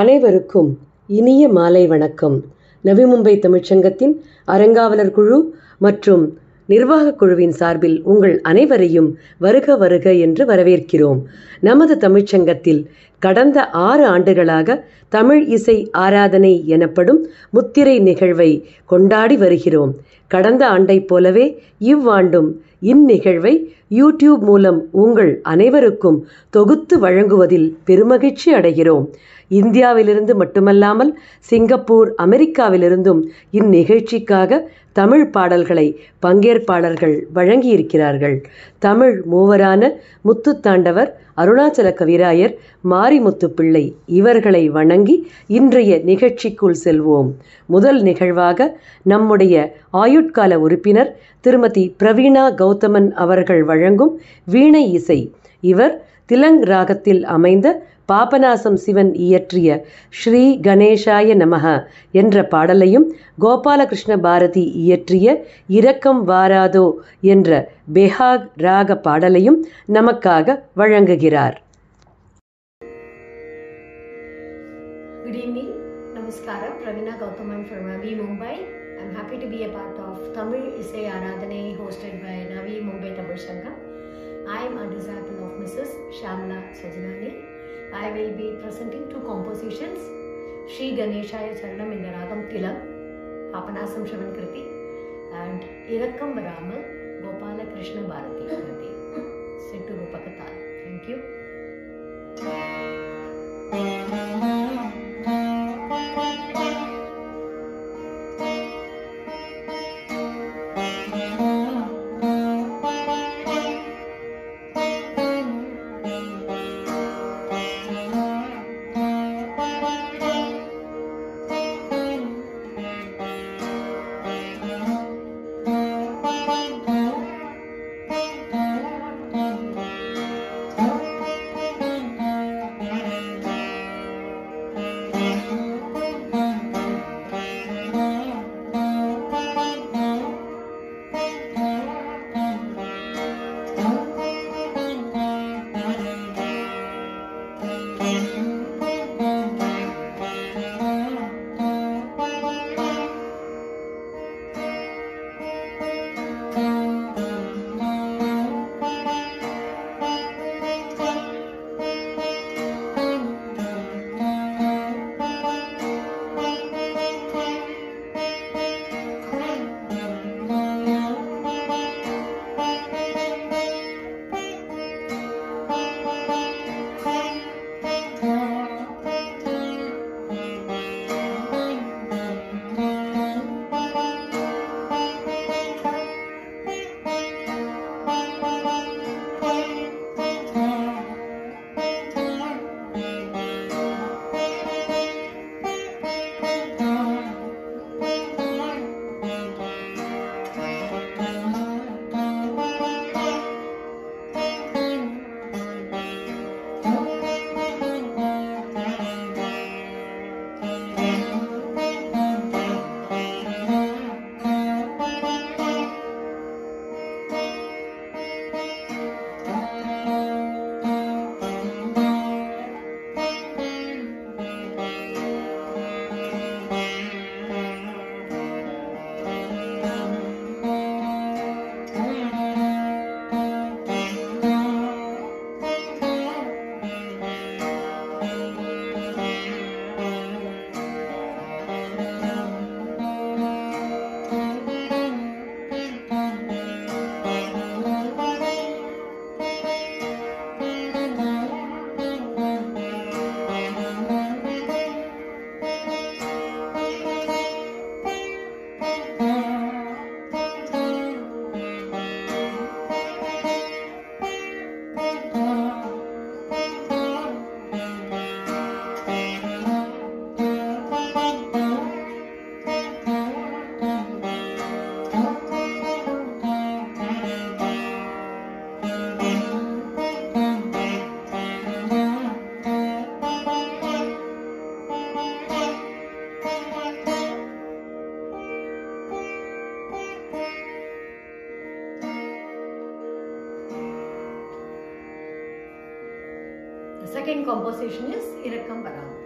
அனைவருக்கும் இனிய மாலை வணக்கம். நவி மும்பை தமிழ்ச்சங்கத்தின் அறங்காவலர் குழு மற்றும் நிர்வாகக் குழுவின் சார்பில் உங்கள் அனைவரையும் வருக வருக என்று வரவேற்கிறோம். நமது தமிழ்ச்சங்கத்தில் கடந்த 6 ஆண்டுகளாக தமிழ் இசை ஆராதனை எனப்படும் முத்திரை நிகழ்வை கொண்டாடி வருகிறோம். கடந்த ஆண்டைப் போலவே இவ்வாண்டும் இந்நிகழ்வை யூடியூப் மூலம் உங்கள் அனைவருக்கும் தொகுத்து வழங்குவதில் பெருமகிழ்ச்சி அடைகிறோம். இந்தியாவிலிருந்து மட்டுமல்லாமல் சிங்கப்பூர், அமெரிக்காவிலிருந்தும் இந்நிகழ்ச்சிக்காக தமிழ் பாடல்களை பங்கேற்பாளர்கள் வழங்கியிருக்கிறார்கள். தமிழ் மூவரான முத்துத்தாண்டவர், அருணாச்சல கவிராயர், மாரிமுத்துப்பிள்ளை இவர்களை வணங்கி இன்றைய நிகழ்ச்சிக்குள் செல்வோம். முதல் நிகழ்வாக நம்முடைய ஆயுட்கால உறுப்பினர் திருமதி பிரவீணா கௌதமன் அவர்கள் வழங்கும் வீணை இசை. இவர் திலங் ராகத்தில் அமைந்த பாபநாசம் சிவன் இயற்றிய ஸ்ரீ கணேசாய நமஹ என்ற பாடலையும், கோபாலகிருஷ்ண பாரதி இயற்றிய இரக்கம் வாராதோ என்ற பெஹாக் ராக பாடலையும் நமக்காக வழங்குகிறார். Good evening. Namaskaram. Pravina Gauthaman from Navi Mumbai. I'm happy to be a part of Tamil Isai Aradhane hosted by Navi Mumbai Tamil Sangam. I'm a disciple of Mrs. Shamla Sajanani. I will be presenting 2 compositions, Sri Ganeshaya Charanam in the Ragam Tilam, Papanasam Shivan Kriti, and Irakkam Varamal, Gopala Krishna Bharati Kriti, set to Rupakatal. Thank you. The second composition is Irakkam Varamal.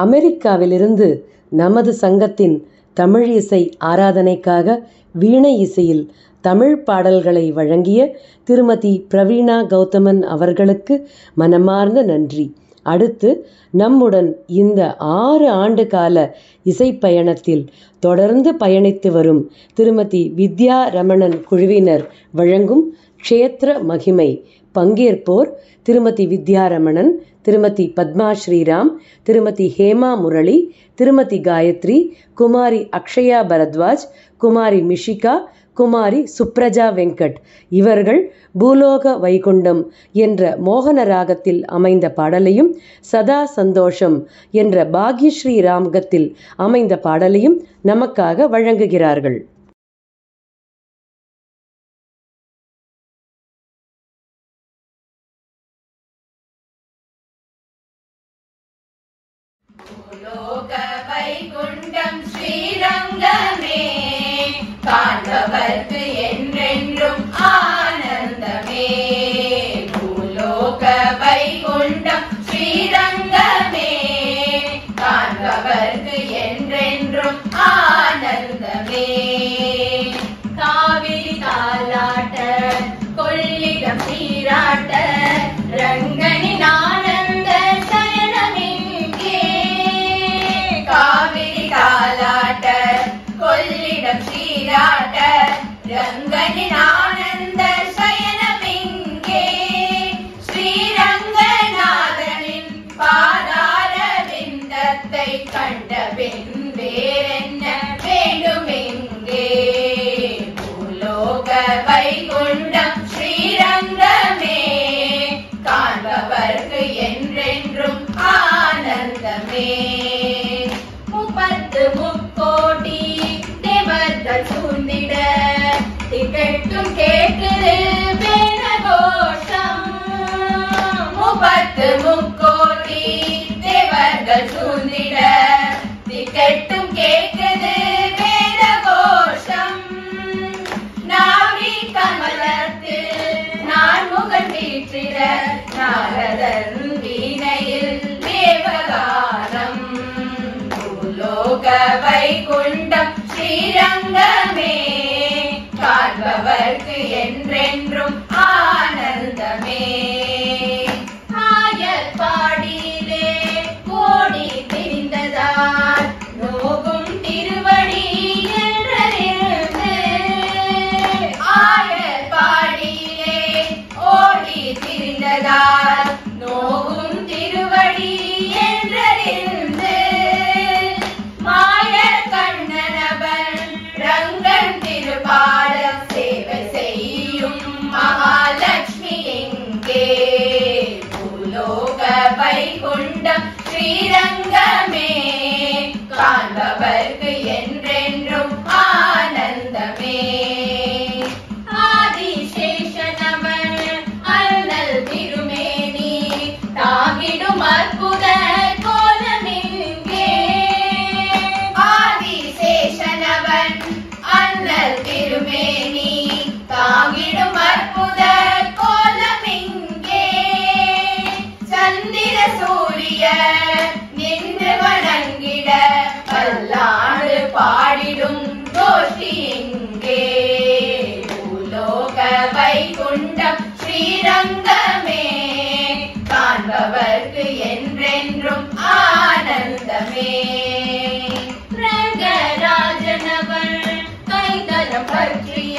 அமெரிக்காவிலிருந்து நமது சங்கத்தின் தமிழ் இசை ஆராதனைக்காக வீணை இசையில் தமிழ் பாடல்களை வழங்கிய திருமதி பிரவீணா கௌதமன் அவர்களுக்கு மனமார்ந்த நன்றி. அடுத்து நம்முடன் இந்த 6 ஆண்டு கால இசைப்பயணத்தில் தொடர்ந்து பயணித்து வரும் திருமதி வித்யா ரமணன் குழுவினர் வழங்கும் க்ஷேத்திர மகிமை. பங்கேற்போர் திருமதி வித்யா ரமணன், திருமதி பத்மா ஸ்ரீராம், திருமதி ஹேமா முரளி, திருமதி காயத்ரி, குமாரி அக்ஷயா பரத்வாஜ், குமாரி மிஷிகா, குமாரி சுப்ரஜா வெங்கட். இவர்கள் பூலோக வைகுண்டம் என்ற மோகன ராகத்தில் அமைந்த பாடலையும், சதா சந்தோஷம் என்ற பாக்யஸ்ரீ ராகத்தில் அமைந்த பாடலையும் நமக்காக வழங்குகிறார்கள். பூலோக வைகுண்டம் ஸ்ரீரங்கமே, காண்பவர்க்கு என்றென்றும் ஆனந்தமே. பூலோக வைகுண்டம் ஸ்ரீரங்கமே, காண்பவர்க்கு என்றென்றும் ஆனந்தமே. காவிரி தாலாட்ட கொள்ளிடம் சீராட்ட, ரங்கனின் ஆனந்த சயனமிங்கே. காவிரி தாலாட்ட கொள்ளிடம் சீராட்ட, ரங்கனின் ஆனந்த சயனமிங்கே. ஸ்ரீரங்கநாதனின் பாதார விந்தத்தை கண்டபின் வேறென்ன வேண்டுமெங்கே. பூலோக வைகுண்டம் ஸ்ரீரங்கமே, காண்பவர்க்கு என்றென்றும் ஆனந்தமே. 30 முக்கோடி தேவர்கள் சூழ்ந்திட, திகட்டும் கேட்குது வேத கோஷம். 30 முக்கோடி தேவர்கள் சூழ்ந்திட, திகட்டும் கேட்குது வேத கோஷம். நாவி கமலத்தில் நான் முகன் வீற்றிட, நாரதன் வீணையில் தேவகானம். பூலோக வைகுண்டம் ஸ்ரீரங்கமே, காண்பவர்க்கு என்றென்றும் ஆனந்தமே. ஆயர்பாடியிலே கோடி திரிந்ததால், நோகும் திருவடி என்றிருந்து. ஆயர்பாடியிலே ஓடி திரிந்ததால், நோகும் திருவடி என்றிருந்து. மாய கண்ணனவன் ரங்கன் திருப்பாடம் சேவை செய்யும் மகாலட்சுமி எங்கே. பூலோக வைகுண்டம் ஸ்ரீரங்கமே, காண்பவர்க்கு என்றென்றும் ஆனந்தமே. ஆதிசேஷனவன் அருணல் திருமேனி, தாங்கிடும் அற்புத கோலமிங்கே. ஆதிசேஷனவன் அருணல் திருமேனி, தாங்கிடும் அற்புத கோலமிங்கே. சந்திர சூரிய நின்று வணங்கிட, பல்லாண்டு பாடிடும் கோஷ்டி எங்கே. பூலோக வைகுண்டம் ஸ்ரீரங்கமே, காண்பவர்க்கு என்றென்றும் ஆனந்தமே. ரங்கராஜனவன் கைதலம் பற்றிய,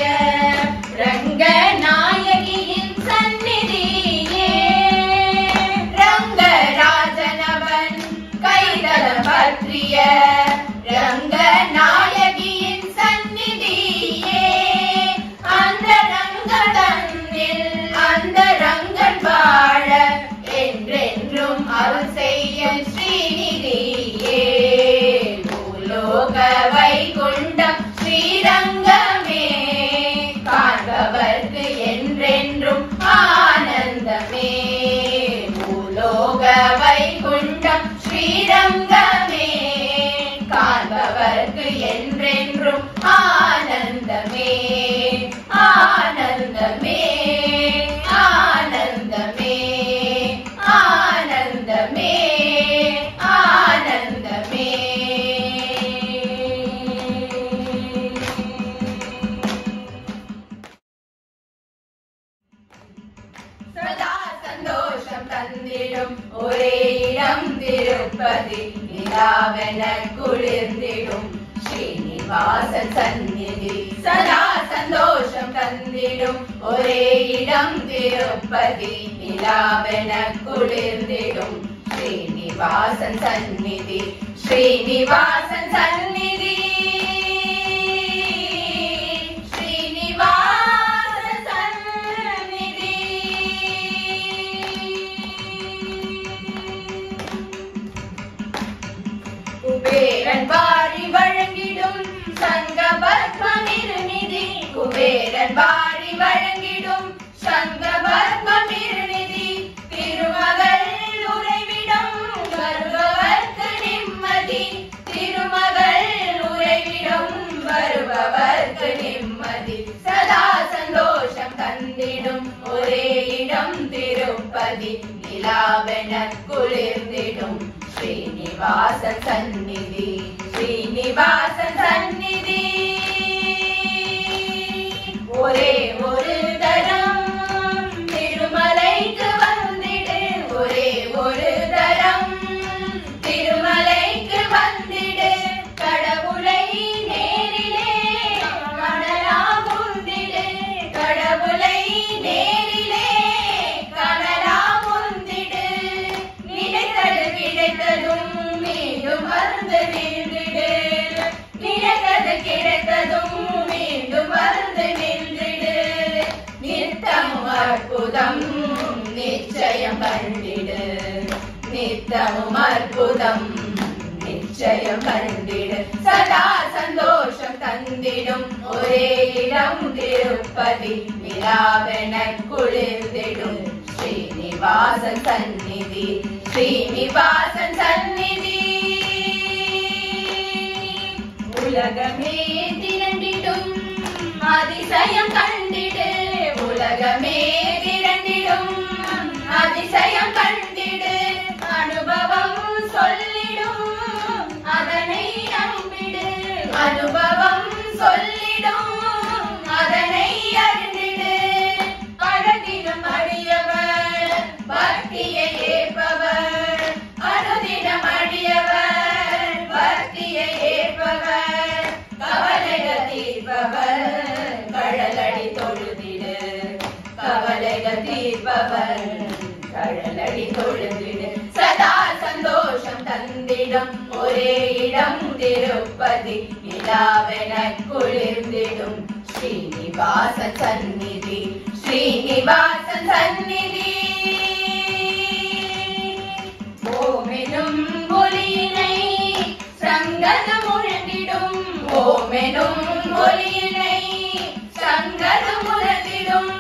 ரங்கநாயகியின் சந்நிதியே. ரங்கராஜனவன் கைதலம் பற்றிய, ரங்கநாயகியின் சந்நிதியே. அந்த ரங்கதன்னில் அந்த ரங்கன் வாழ, என்றென்றும் அருள் செய்ய ஸ்ரீநிதியே. தந்திடும் ஒரே இடம் திருப்பதி நிலாவென குளிர்ந்திடும் ஸ்ரீனிவாசன் சந்நிதி சதா சந்தோஷம் தந்திடும் ஒரே இடம் திருப்பதி நிலாவென குளிர்ந்திடும் ஸ்ரீனிவாசன் சந்நிதி ஸ்ரீனிவாசன் சந்நிதி ஸ்ரீனிவாசன் சந்நிதி. குபேரன் வாரி வழங்கிடும் சங்க பத்ம நிருநிதி குபேரன் வாரி வழங்கிடும் சங்க பத்ம நிருநிதி திருமகள் உறைவிடம் வருபவர்க்கு நிம்மதி திருமகள் உறைவிடம் வருபவர்க்கு நிம்மதி சதா சந்தோஷம் தந்திடும் ஒரே இடம் திருப்பதி நிலாவென குளிர்ந்திடும் ஸ்ரீனிவாசன் சந்நிதி ஸ்ரீனிவாசன் சந்நிதி. ஒரே ஒரு தரம் திருமலைக்கு வந்திடு ஒரே ஒரு தரம் திருமலைக்கு வந்திடு கடவுளை நேரிலே காணலாம் முந்திடு கடவுளை நேரிலே காணலாம் முந்திடு நினைத்தது கிடைத்ததும் மீண்டும் வந்து நின்றிடு நினைத்தது கிடைத்ததும் மீண்டும் வந்து நின்றிடு நித்தமும் அற்புதம் நிச்சயம் கண்டிடு நித்தமும் அற்புதம் நிச்சயம் கண்டிடு சதா சந்தோஷம் தந்திடும் ஒரே இடம் திருப்பதி நிலாவென குளிர்ந்திடும் ஸ்ரீனிவாசன் சந்நிதி ஸ்ரீனிவாசன் சந்நிதி. உலகமே திரண்டிடும் அதிசயம் கண்டிடு உலகமே திரண்டிடும் அதிசயம் கண்டிடு அனுபவம் சொல்லிடும் அதனை நம்பிடு அனுபவம் சொல்லிடும் அதனை அறிந்திடு அழகிடும் அடியவர் பக்தியை ஏற்பவர் அனுதினம் அடியவர் பக்தியை ஏற்பவர் கவலைகள் தீர்ப்பவர் கழலடி தொழுதிடு கவலைகள் தீர்ப்பவர் கழலடி தொழுதிடு சதா சந்தோஷம் தந்திடும் ஒரே இடம் திருப்பதி நிலாவென குளிர்ந்திடும் ஸ்ரீனிவாசன் சந்நிதி ஸ்ரீனிவாசன் சந்நிதி. ஓமெனும் ஒலியினை சங்கதம் முழங்கிடும் ஓமெனும் ஒலியினை சங்கதம் முழங்கிடும்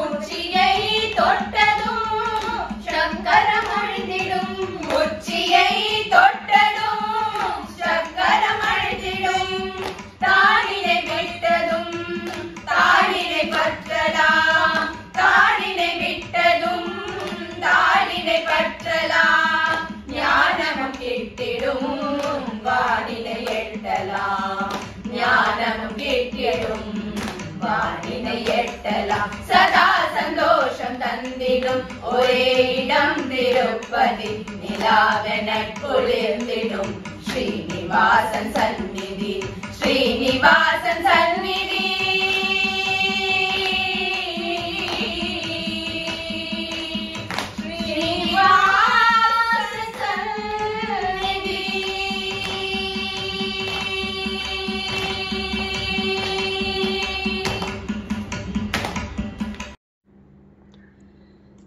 உச்சியை தொட்டதும் சக்கரம் அழிந்திடும் உச்சியை தொட்டதும் சக்கரம் அழிந்திடும் தாளினை விட்டதும் தாளினை பற்றலாம் தாளினை விட்டதும் தாளினை பற்றலாம் ஞானமும் கிட்டிடும் வானிலை எட்டலாம் ஞானமும் கிட்டிடும் வானிலை எட்டலாம் சதா சந்தோஷம் தந்திடும் ஒரே இடம் திருப்பதி நிலாவென குளிர்ந்திடும் ஸ்ரீனிவாசன் சந்நிதி ஸ்ரீனிவாசன் சந்நிதி. ஸ்ரீனிவாசன் சந்நிதி.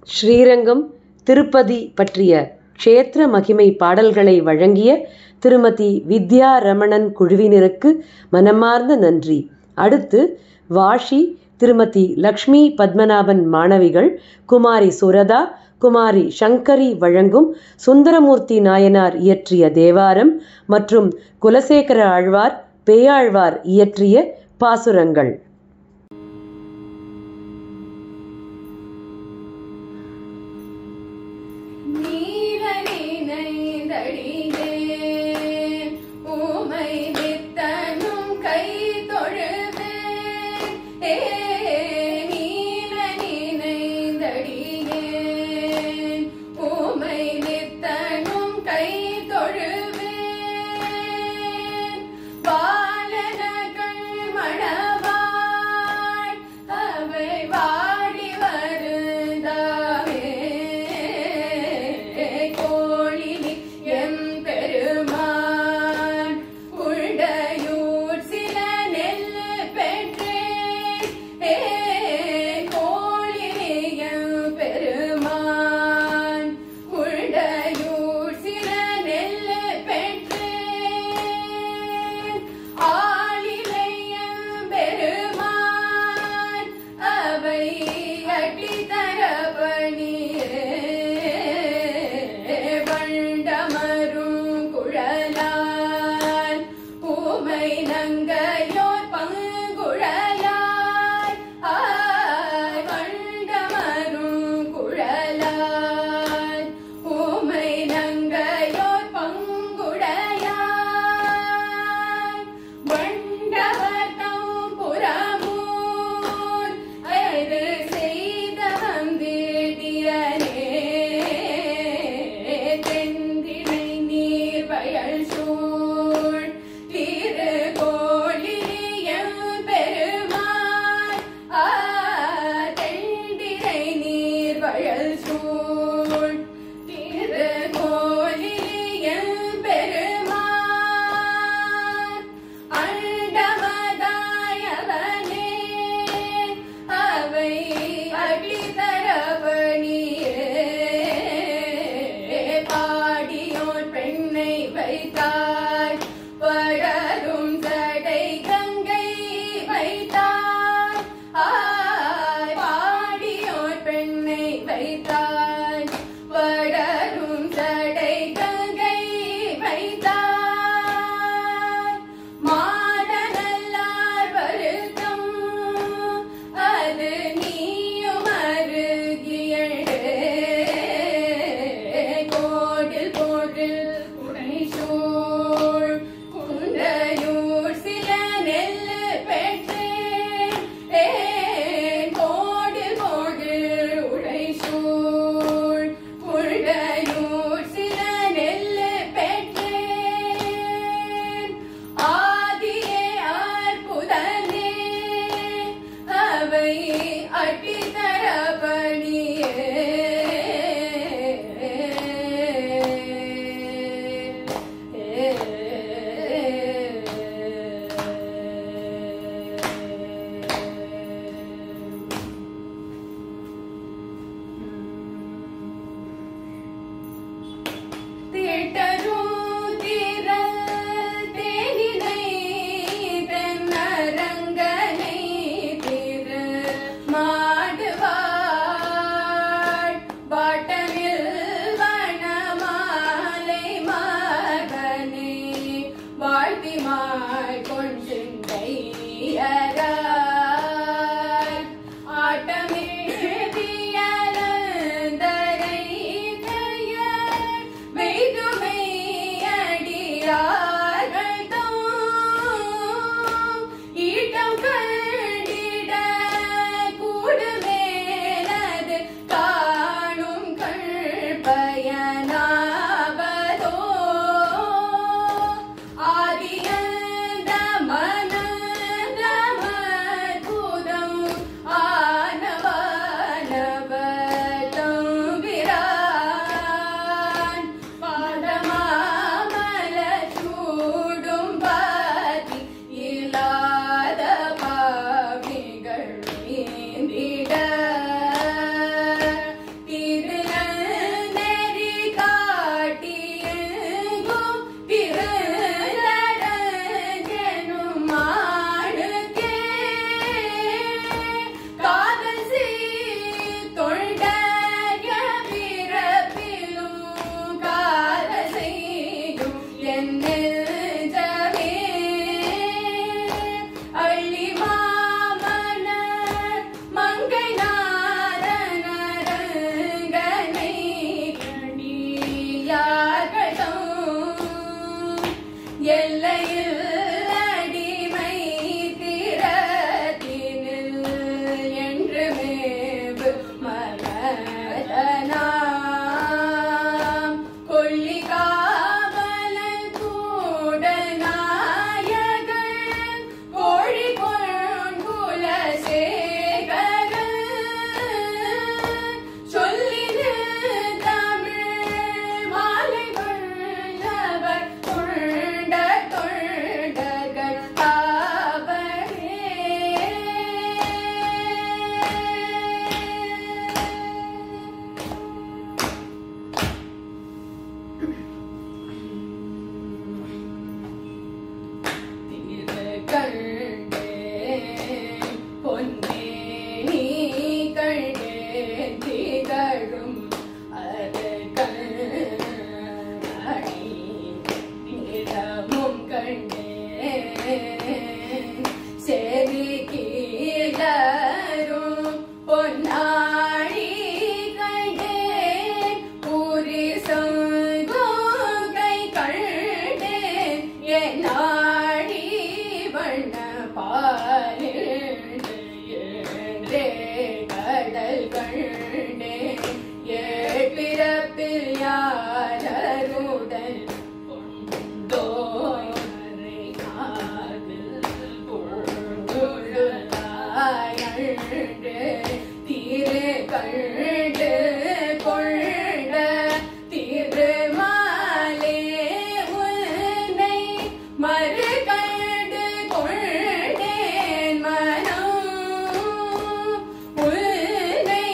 ஸ்ரீரங்கம் திருப்பதி பற்றிய க்ஷேத்திர மகிமை பாடல்களை வழங்கிய திருமதி வித்யா ரமணன் குழுவினருக்கு மனமார்ந்த நன்றி. அடுத்து வாஷி திருமதி லக்ஷ்மி பத்மநாபன் மாணவிகள் குமாரி சுரதா குமாரி சங்கரி வழங்கும் சுந்தரமூர்த்தி நாயனார் இயற்றிய தேவாரம் மற்றும் குலசேகர ஆழ்வார் பேயாழ்வார் இயற்றிய பாசுரங்கள். ஓ மாடுவா கண்டே ஏழ்பிறப்பில் யாரருடன் கொண்டோய் காதில் பொழுதாயன்று திரு கண்டு கொண்ட திருமாலே உன்னை மறு கண்டு கொண்டேன் மனம் உன்னை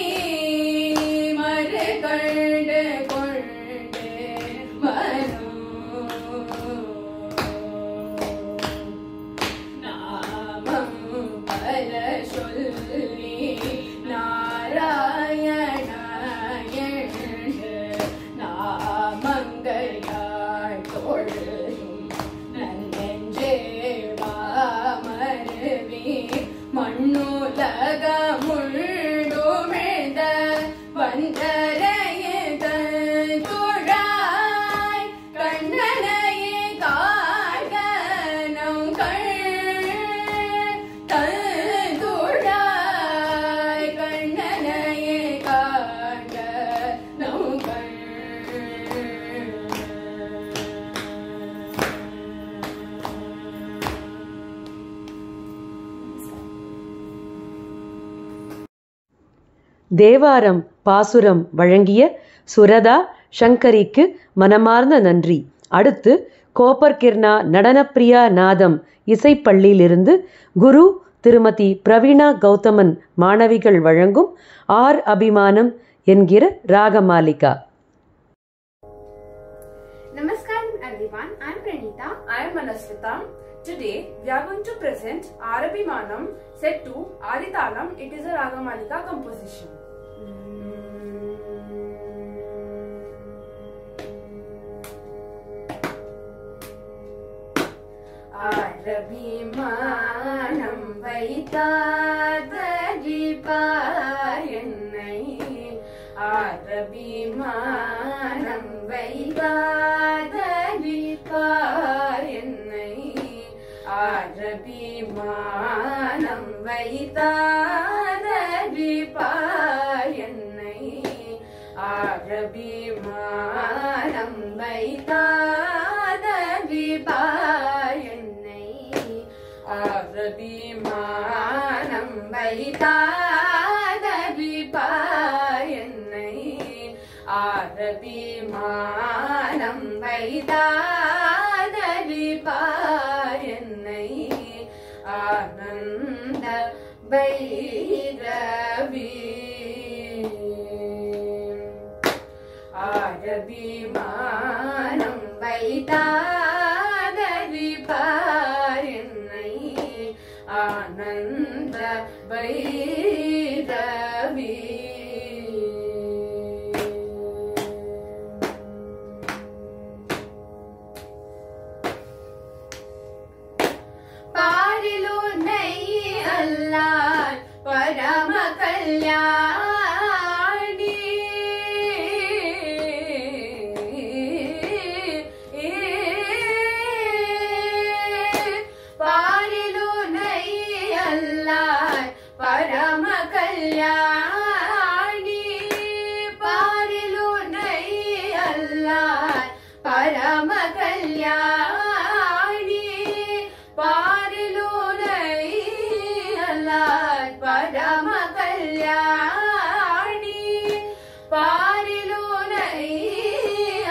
மறு கண்டு கொண்டேன் மனம் நாமம் பல சொல்லி நாராயண என்று நாமங்கையாள் தொழுதும் நன்னெஞ்சே மாமருவி மண்ணுலக முழுதுமிழ்ந்த வந்தரையத துழாய் கண்ணனையே காண்க நம் தந்துழாய் கண்ணனையே காண்க நம் தேவாரம் பாசுரம் வழங்கிய சுரதா சங்கரிக்கு மனமார்ந்த நன்றி. அடுத்து கோப்பர்கிர்னா நடனப்பிரியா நாதம் இசைப்பள்ளியிலிருந்து குரு திருமதி பிரவீணா கௌதமன் மாணவிகள் வழங்கும் ஆர் அபிமானம் என்கிற Ragamalika. Namaskaram everyone, I am Pranita. I am Manasvita. Today we are going to present Arabhimanam set to Aditalam. It is a Ragamalika composition. அரபிமானம் வைத்தாதரிப்பார் என்னை அரபிமானம் வைத்தாதரிப்பார் என்னை அரபிமானம் வைத்தாதரிப்பார் என்னை அரபிமானம் வைத்தாதரிப்பார் என்னை அரபிமானம் வைத்தாதரிப்பார் என்னை அரபிமானம் வைத்தாதரிப்பார் என்னை ஆனந்த பைரவி அரபிமானம் வைத்தாதரிப்பார் என்னை ஆனந்த பைரவி பாரிலுன்னை அல்லால் பரம கல்யாணி பாரிலுன்னை அல்லால் பரம கல்யாணி பாரிலுன்னை அல்லால் பரம கல்யாணி பாரிலுன்னை அல்லால் பரம கல்யாணி பாரிலுன்னை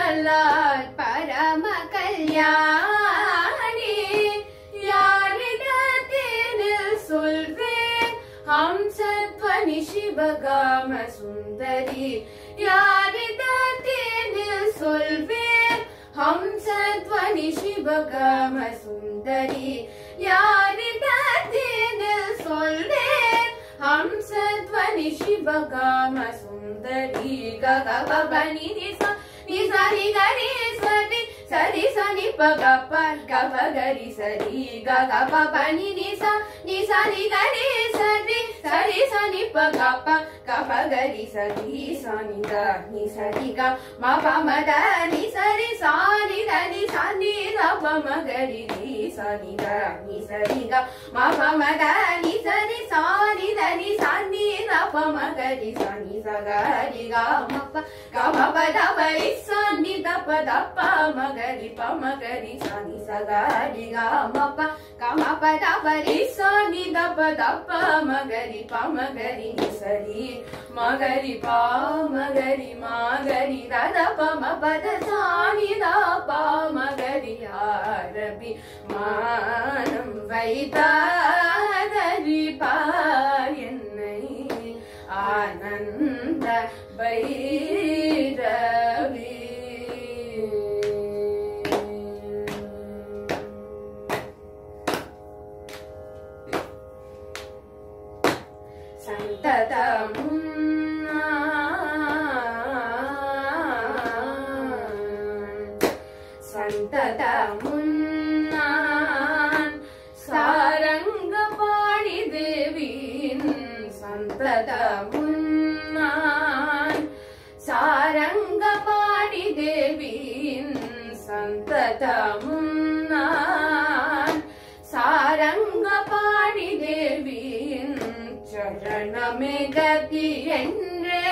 அல்லால் பரம கல்யாணி யாரிடத்தில் சொல்வேன் ஹம்சத்வனி சிவகாம சுந்தரி யாரிடத்தில் சொல்வேன் ஹம்சத்வனி சிவகாம சுந்தரி யாரிடத்தில் சொல்வேன் ஹம்சத்வனி சிவகாம சுந்தரி ககபனி நிசா நிசாரி கரி சரி சரி சனி பகப்ப கபகரி சரி ககபனி நிசா நிசாரி கரி சரி சரி சனி பகப்ப கபகரி சரி சனி க நிசரி க மபமத நிசரி சாரி தனி சனி ரபமகரி சனி க நிசரி க மபமத நிசரி சாரி தனி சனி ரப magari sa ni sa ga ri ga ma pa da pa ri sa ni da pa magari sa ni sa ga ri ga ma pa da pa ri sa ni da pa magari ni sa ri magari da da pa ma pa da sa ni da pa magari Arabi manam vaitadari payenai ananda Bhairavi Santatam Santadamunnan Sarangapadi Devin Santadamunnan Sarangapadi Devin Santadamunnan Sarangapadi Devin Charanamegati endre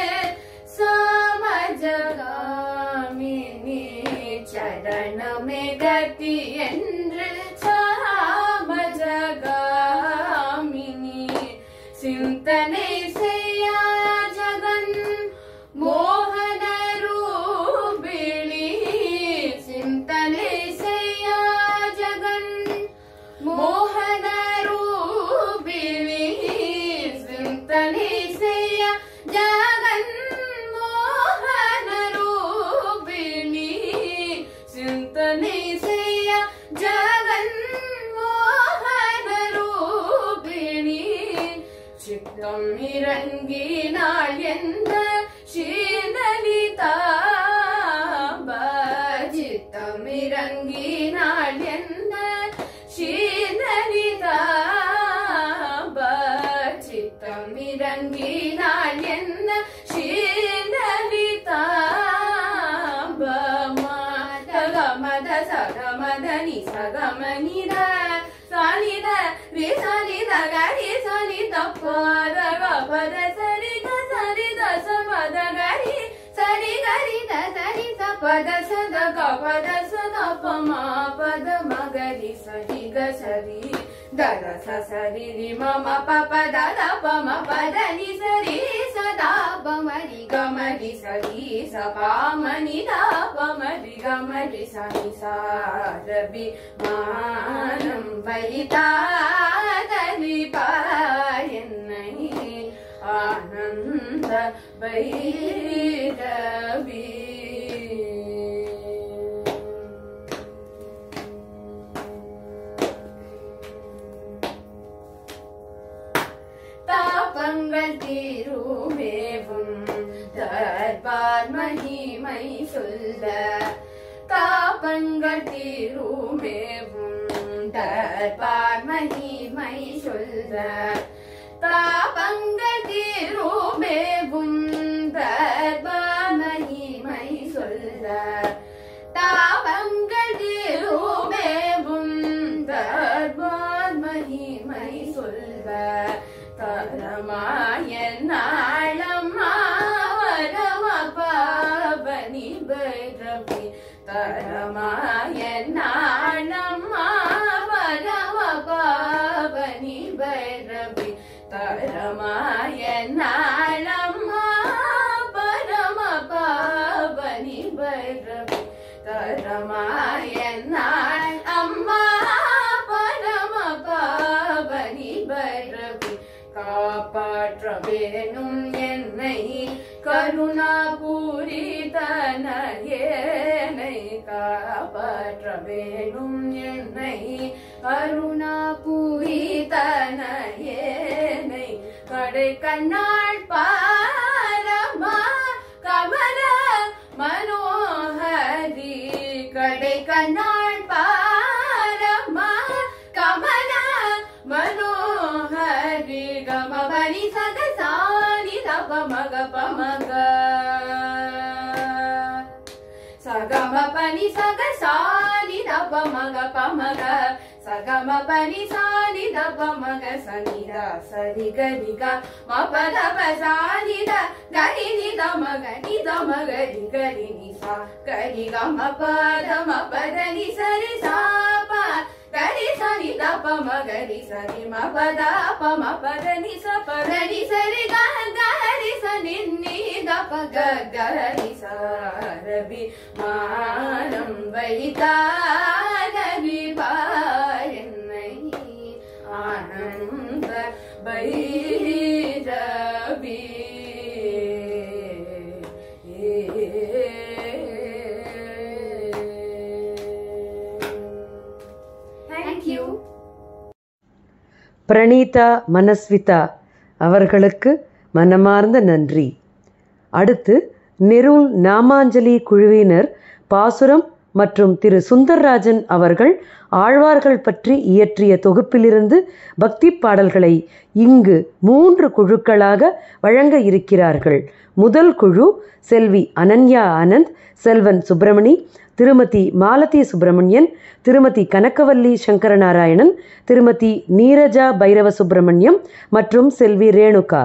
Samajagamini Charanamegati endre Samajagamini Sintane seya jagan Mohana Rubili Sintane seya jagan Mohana Rubili Sintane seya jagan Sintaniseya jagan mohana rupini Chittam iranginal endha Shrinalita Chittam iranginal endha Shrinalita Chittam iranginal endha Shrinalita Mada sagamani sagamani da sani da re sani da ga re sani da pa da ga pa da sari da sa pa da ga re sari ga re da sari sa pa da sa da ga pa da sa da pa ma pa da ma ga re sari ga sari da da sa sari ri ma ma pa pa da da pa ma pa da ni sari sa da pa ma ri ga ma ri sari sa pa ma ni da pa ma ri ga ma ri sa ni sa Rabi manam vaitadari payenai ananda Bhairavi தாபங்கள் தீருமேவும் Darbar மகிமை சொல்ல தாபங்கள் தீருமேவும் தர்பார் மகிமை சொல்ல தாபங்கள் தீருமேவும் தர்பார் மகிமை சொல்ல தாபங்கள் தீருமேவும் தர்பார் மகிமை சொல்ல தரமாயன் நாளம்மா வரமா பாபனி பைரவி தரமாயன் நாளம்மா வரமா பாபனி பைரவி தரமாயன் நாளம்மா பரமா பாபனி பைரவி தரமாயன் நாள் அம்மா பரமா பாபனி பைரவி காப்பாற்ற வேணும் என்னை கருணாபூரிதனையேனை காப்பாற்ற வேணும் என்னை கருணாபூரிதனையேனை கடை கண்ணாள் பாரமா கமல மனோஹரி கடை கண்ணாள் பாரமா கமல மனோஹரி கமபனி சகசானி தப மக பமக சகமபனி சகசானி தப மக பமக సగమ పని సాని దప మగ సనిద సరి గరి గ మ పద పసాని ద గరి ని ద మగరి గరి ని సా గరి గ మ పద ని సరి సా ప గరి సని ద ప మగరి సరి మ పద ని స పద ని సరి గ గరి సని ని ద ప గ గరి స రవి మానం வைத்தானவி பாரனை ஆனந்த பைரவி Thank you. பிரணீதா மனஸ்விதா அவர்களுக்கு மனமார்ந்த நன்றி. அடுத்து நெருல் நாமாஞ்சலி குழுவினர் பாசுரம் மற்றும் திரு சுந்தர்ராஜன் அவர்கள் ஆழ்வார்கள் பற்றி இயற்றிய தொகுப்பிலிருந்து பக்தி பாடல்களை இங்கு 3 குழுக்களாக வழங்க இருக்கிறார்கள். முதல் குழு செல்வி அனன்யா ஆனந்த், செல்வன் சுப்பிரமணி, திருமதி மாலதி சுப்பிரமணியன், திருமதி கனகவல்லி சங்கரநாராயணன், திருமதி நீரஜா பைரவ சுப்பிரமணியம் மற்றும் செல்வி ரேணுகா.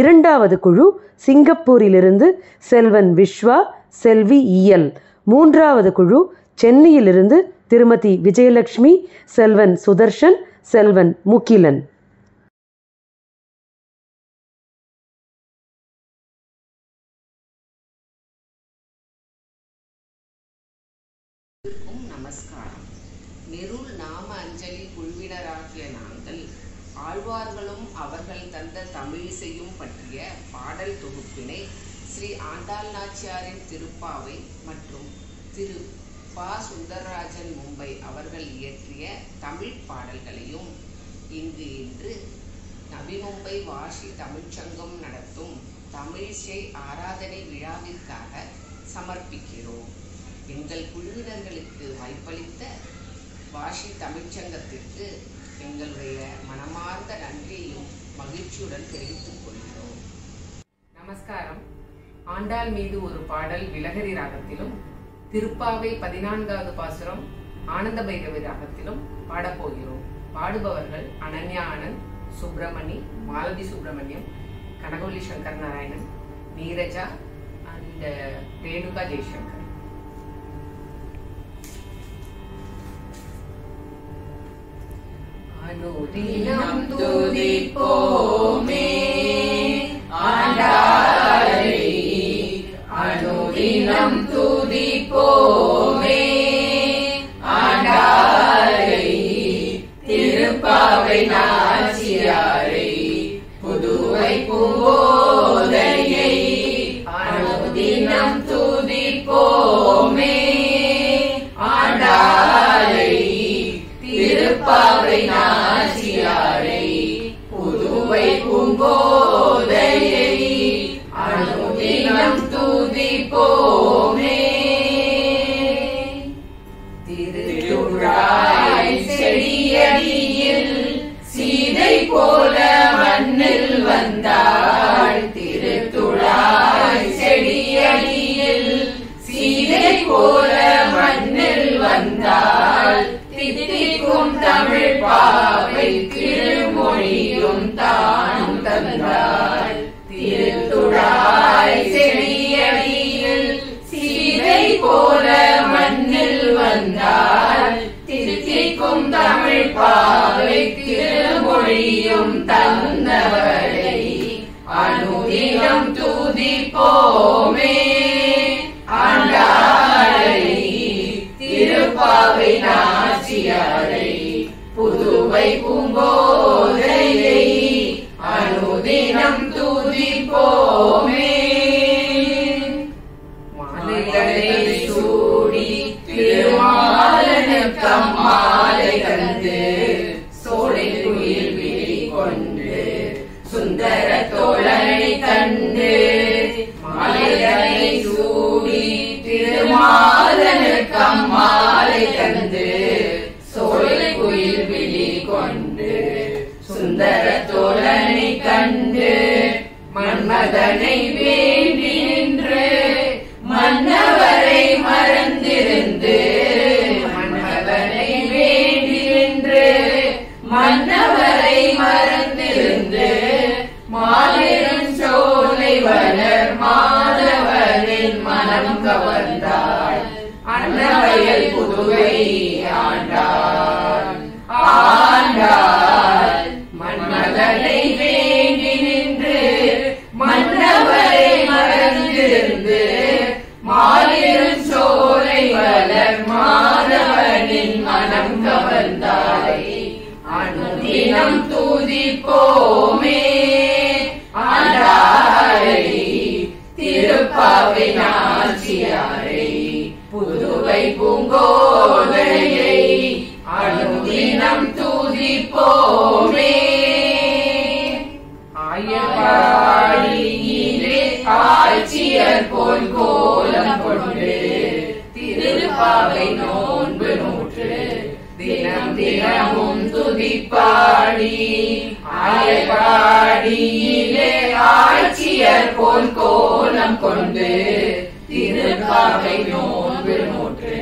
இரண்டாவது குழு சிங்கப்பூரிலிருந்து செல்வன் விஸ்வா, செல்வி இயல். மூன்றாவது குழு சென்னையிலிருந்து திருமதி விஜயலட்சுமி, செல்வன் சுதர்ஷன், செல்வன் முகிலன். நமஸ்காரம். நெருல் நாம அஞ்சலி குழுவினராகிய நாங்கள் ஆழ்வார்களும் அவர்கள் தந்த தமிழிசையும் பற்றிய பாடல் தொகுப்பினை ஸ்ரீ ஆண்டாள் நாச்சியாரின் திருப்பாவை மற்றும் திரு பா. சுந்தர்ராஜன் மும்பை அவர்கள் இயற்றிய தமிழ் பாடல்களையும் இன்று நவி மும்பை வாஷி தமிழ்ச்சங்கம் நடத்தும் தமிழிசை ஆராதனை விழாவிற்காக சமர்ப்பிக்கிறோம். எங்கள் குழுவினர்களுக்கு வாய்ப்பளித்த வாஷி தமிழ்ச்சங்கத்திற்கு எங்களுடைய மனமார்ந்த நன்றியையும் மகிழ்ச்சியுடன் தெரிவித்துக் கொள்கிறோம். நமஸ்காரம். ஆண்டாள் மீது ஒரு பாடல் விலகரி ராகத்திலும், திருப்பாவை 14வது பாசுரம் ஆனந்த பைரவி ராகத்திலும் பாடப்போகிறோம். பாடுபவர்கள் அனன்யா ஆனந்த், சுப்பிரமணி, மாலதி சுப்பிரமணியம், கனகவல்லி சங்கர் நாராயணன், நீரஜா அண்ட் ரேணுகா ஜெய்சங்கர். அனுதினம் துதிப்போமே ஆண்டாளை, அனுதினம் துதிப்போமே ஆண்டாளை, திருப்பாவை நாச்சியாரை, புதுவை பூங்கோதையை, அனுதினம் துதிப்போமே ஆண்டாளை, திருப்பாவை நாச்சியாரை, புதுவை பூங்கோதையை, அனுதினம் துதிப்போமே. திருத்துழாய் செடியடியில் சீதை போல மண்ணில் வந்தாள், திருத்துழாய் செடியடியில் சீதை போல மண்ணில் வந்தாள், தித்திக்கும் தமிழ் பாவை திருமொழியும் தானும் தந்தாள், திருத்துழாய் செடியடியில் சீதை போல மண்ணில் வந்தாள், தித்திக்கும் தமிழ் பாவை திருமொழியும் தந்தவரை, அனுதினம் துதிப்போமே ஆண்டாளை, திருப்பாவை நாச்சியாரை, புதுவை பூங்கோதையை, அனுதினம் துதிப்போமே. மாலைகளை சூடி திருமாலனுக்கம் மாலை தந்து, சோலை குயில் விழி கொண்டு சுந்தர தோழனை கண்டு, மாலைகளை சூடி திருமாலனுக்கம் மாலை தந்து, சோலை குயில் விழி கொண்டு சுந்தர தோழனை கண்டு, மன்மதனை வேண்டி நின்று மன்னவரை மறந்திருந்து, மன்னவனை வேண்டி நின்று மனம் கவர்ந்தாள். அன்னவயல் புதுவை ஆண்டாள். ஆண்டாள் மன்மதனை வேண்டி நின்று மன்னவரை மறந்திருந்து மாலிரும் சோலை வளர் மாதவனின் மனம் கவர்ந்தாய். அனுதினம் துதிப்போமே ஆண்டாளை, திருப்பாவை நாச்சியாரை, புதுவை பூங்கோதையை அனுதினம் துதிப்போமே. ஆயப்பாடியிலே ஆட்சியர் போல் கோலம் கொண்டு திருப்பாவை நோன்பு நூற்று தினம் தினமும் துதிப்பாடி. ஆயப்பாடியிலே ஆட்சியர் போல் கோலம் கொண்டு திருப்பாவை நோன்பு நூற்று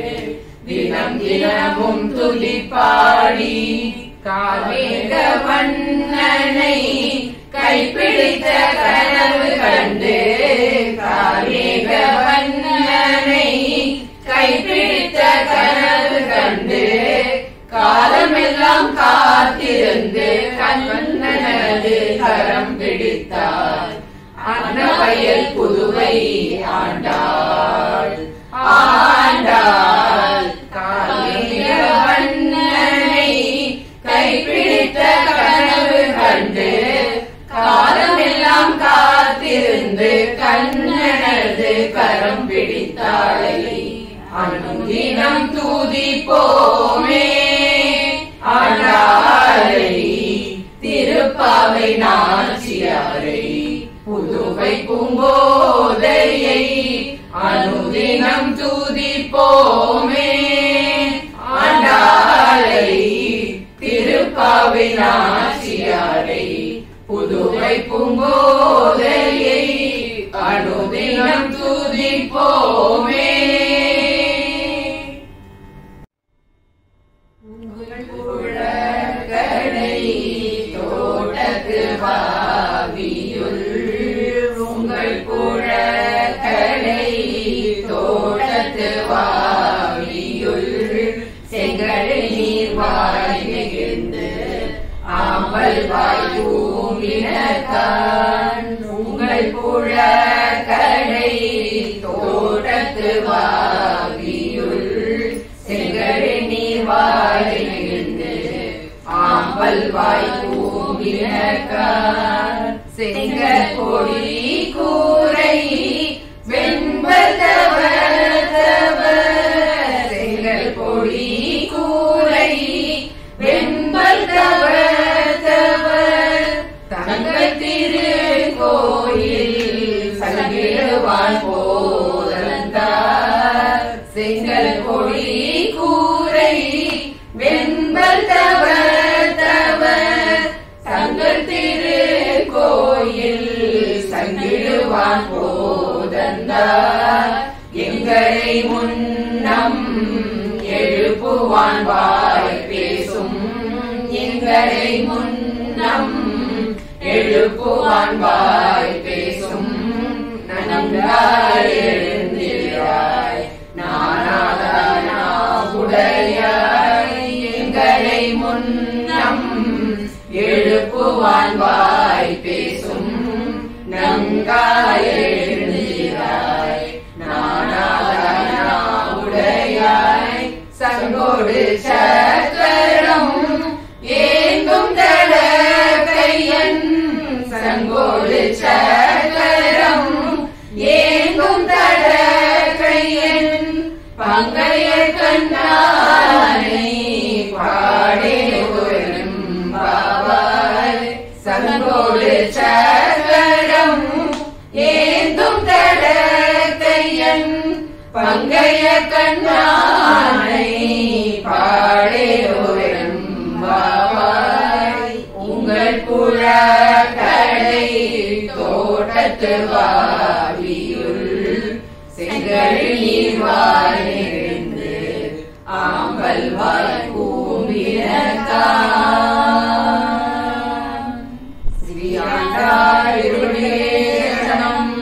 தினம் தினமும் துதிப்பாடி. கார்மேக வண்ணனை கைப்பிடித்த கனவு கண்டு, கார்மேக வண்ணனை கைப்பிடித்த கனவு கண்டு காலமெல்லாம் காத்திருந்து கண்ணனது கரம் பிடித்தார். அன்னவயல் புதுவை ஆண்டாள். ஆண்டாள் கார்மேக வண்ணனை கைப்பிடித்த கனவு கண்டு காலமெல்லாம் காத்திருந்து கண்ணனது கரம் பிடித்தாளை. அனுதினம் துதிப்போமே ஆண்டாளை, திருப்பாவை நாச்சியாரை, புதுவை பூங்கோதையை அனுதினம் துதிப்போமே ஆண்டாளை, திருப்பாவை நாச்சியாரை, புதுவை பூங்கோதையை அனுதினம் துதிப்போமே. கடை தோட்டத்து வாவியுள், உங்கள் புழக்கடை தோட்டத்து வாவியுள் செங்கடை நீர் வாய் மிகுந்து ஆம்பல் வாய் பூமினக்கான். உங்கள் புழக்கடை தோட்டத்து வாவியுள் செங்கடை நீர் வாய் மிகுந்து ஆம்பல் வாய் பூமினக்கான். செங்கல் கொடி கூரை வெண்பல் செங்கல் கொடி கூரை வெண்பல் தங்கள் திரு கோயில் சங்கிடுவான் போதந்தார். செங்கல் கொடி கூரை வெண்பல் தங்கள் திரு கோயில் சங்கிடுவான் போதந்தார். எங்களை முன்னம் எழுப்புவான் வாய் பேசும், எங்களை முன்னம் எழுப்புவான் வாய் பேசும். நன்றாய் எழுந்திராய் நானாவுடையாய், எங்களை முன்னம் எழுப்புவான் வாய் பேசும். நன்றாய் எழுந்திராய் நானாவுடையாய், சங்கோடு சக்கரம் ஏங்கும் தட கையன், சங்கோடு சக்கரம் ஏங்கும் தட கையன், பங்கைய கண்ணானை பாடேவரும் பாவாய். சங்கோடு சக்கரம் ஏந்தும் தட கையன், பங்கைய கண்ணானை பாடேவரும் பாவாய். உங்கள் புழக்கடை தோட்டத்து வாவியுள் செங்கல் நீர் வாய் நிறைந்து ஆம்பல் வாய் பூமினக்கான். ஸ்ரீ ஆண்டாள் இருளே சரணம்.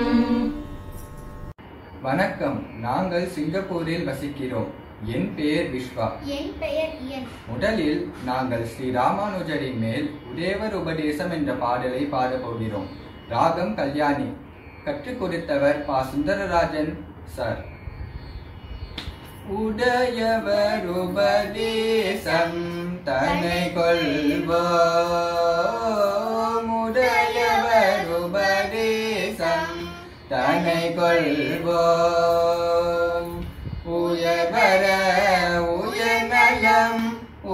வணக்கம். வணக்கம், நாங்கள் சிங்கப்பூரில் வசிக்கிறோம். என் பெயர் விஸ்வா. என் பெயர் இயன். முதலில் நாங்கள் ஸ்ரீ ராமானுஜரின் மேல் உடையவர் உபதேசம் என்ற பாடலை பாடப்போகிறோம். ராகம் கல்யாணி. கற்றுக் கொடுத்தவர் பா. சுந்தரராஜன் சார். உடையவர் உபதேசம் தன்னை கொள்வோம், உடையவர் உபதேசம் தன்னை கொள்வோம். உயர்வர உயர்நலம்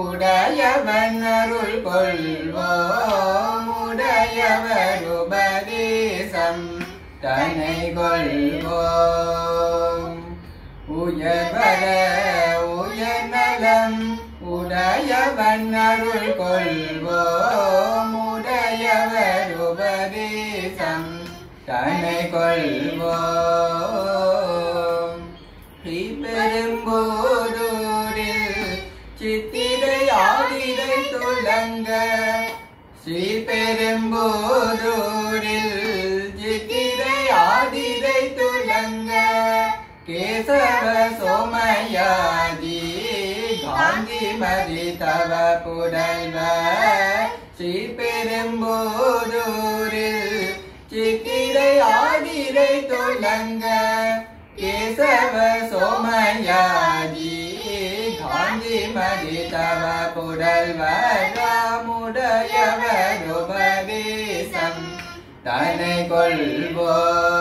உடையவன் அருள் கொள்வோம், உடையவர் உபதேசம் தன்னை கொள்வோம். உயர்வர உயர்நலம் உடையவன் அருள் கொள்வோம், உடையவர் உபதேசம் தன்னை கொள்வோம். ஸ்ரீபெரும்புதூரில் சித்திரை ஆதிரை துலங்க, ஸ்ரீபெரும்புதூரில் சித்திரை ஆதிரை துலங்க, கேசவ சோமயாதி காந்திமதி தவ புதல்வ. ஸ்ரீபெரும்புதூரில் சித்திரை ஆதிரை துலங்க, கேசவ சோமயாதி காந்திமதி தவ புதல்வ. ராமுடையவர் உபதேசம் தன்னை கொள்வோம்.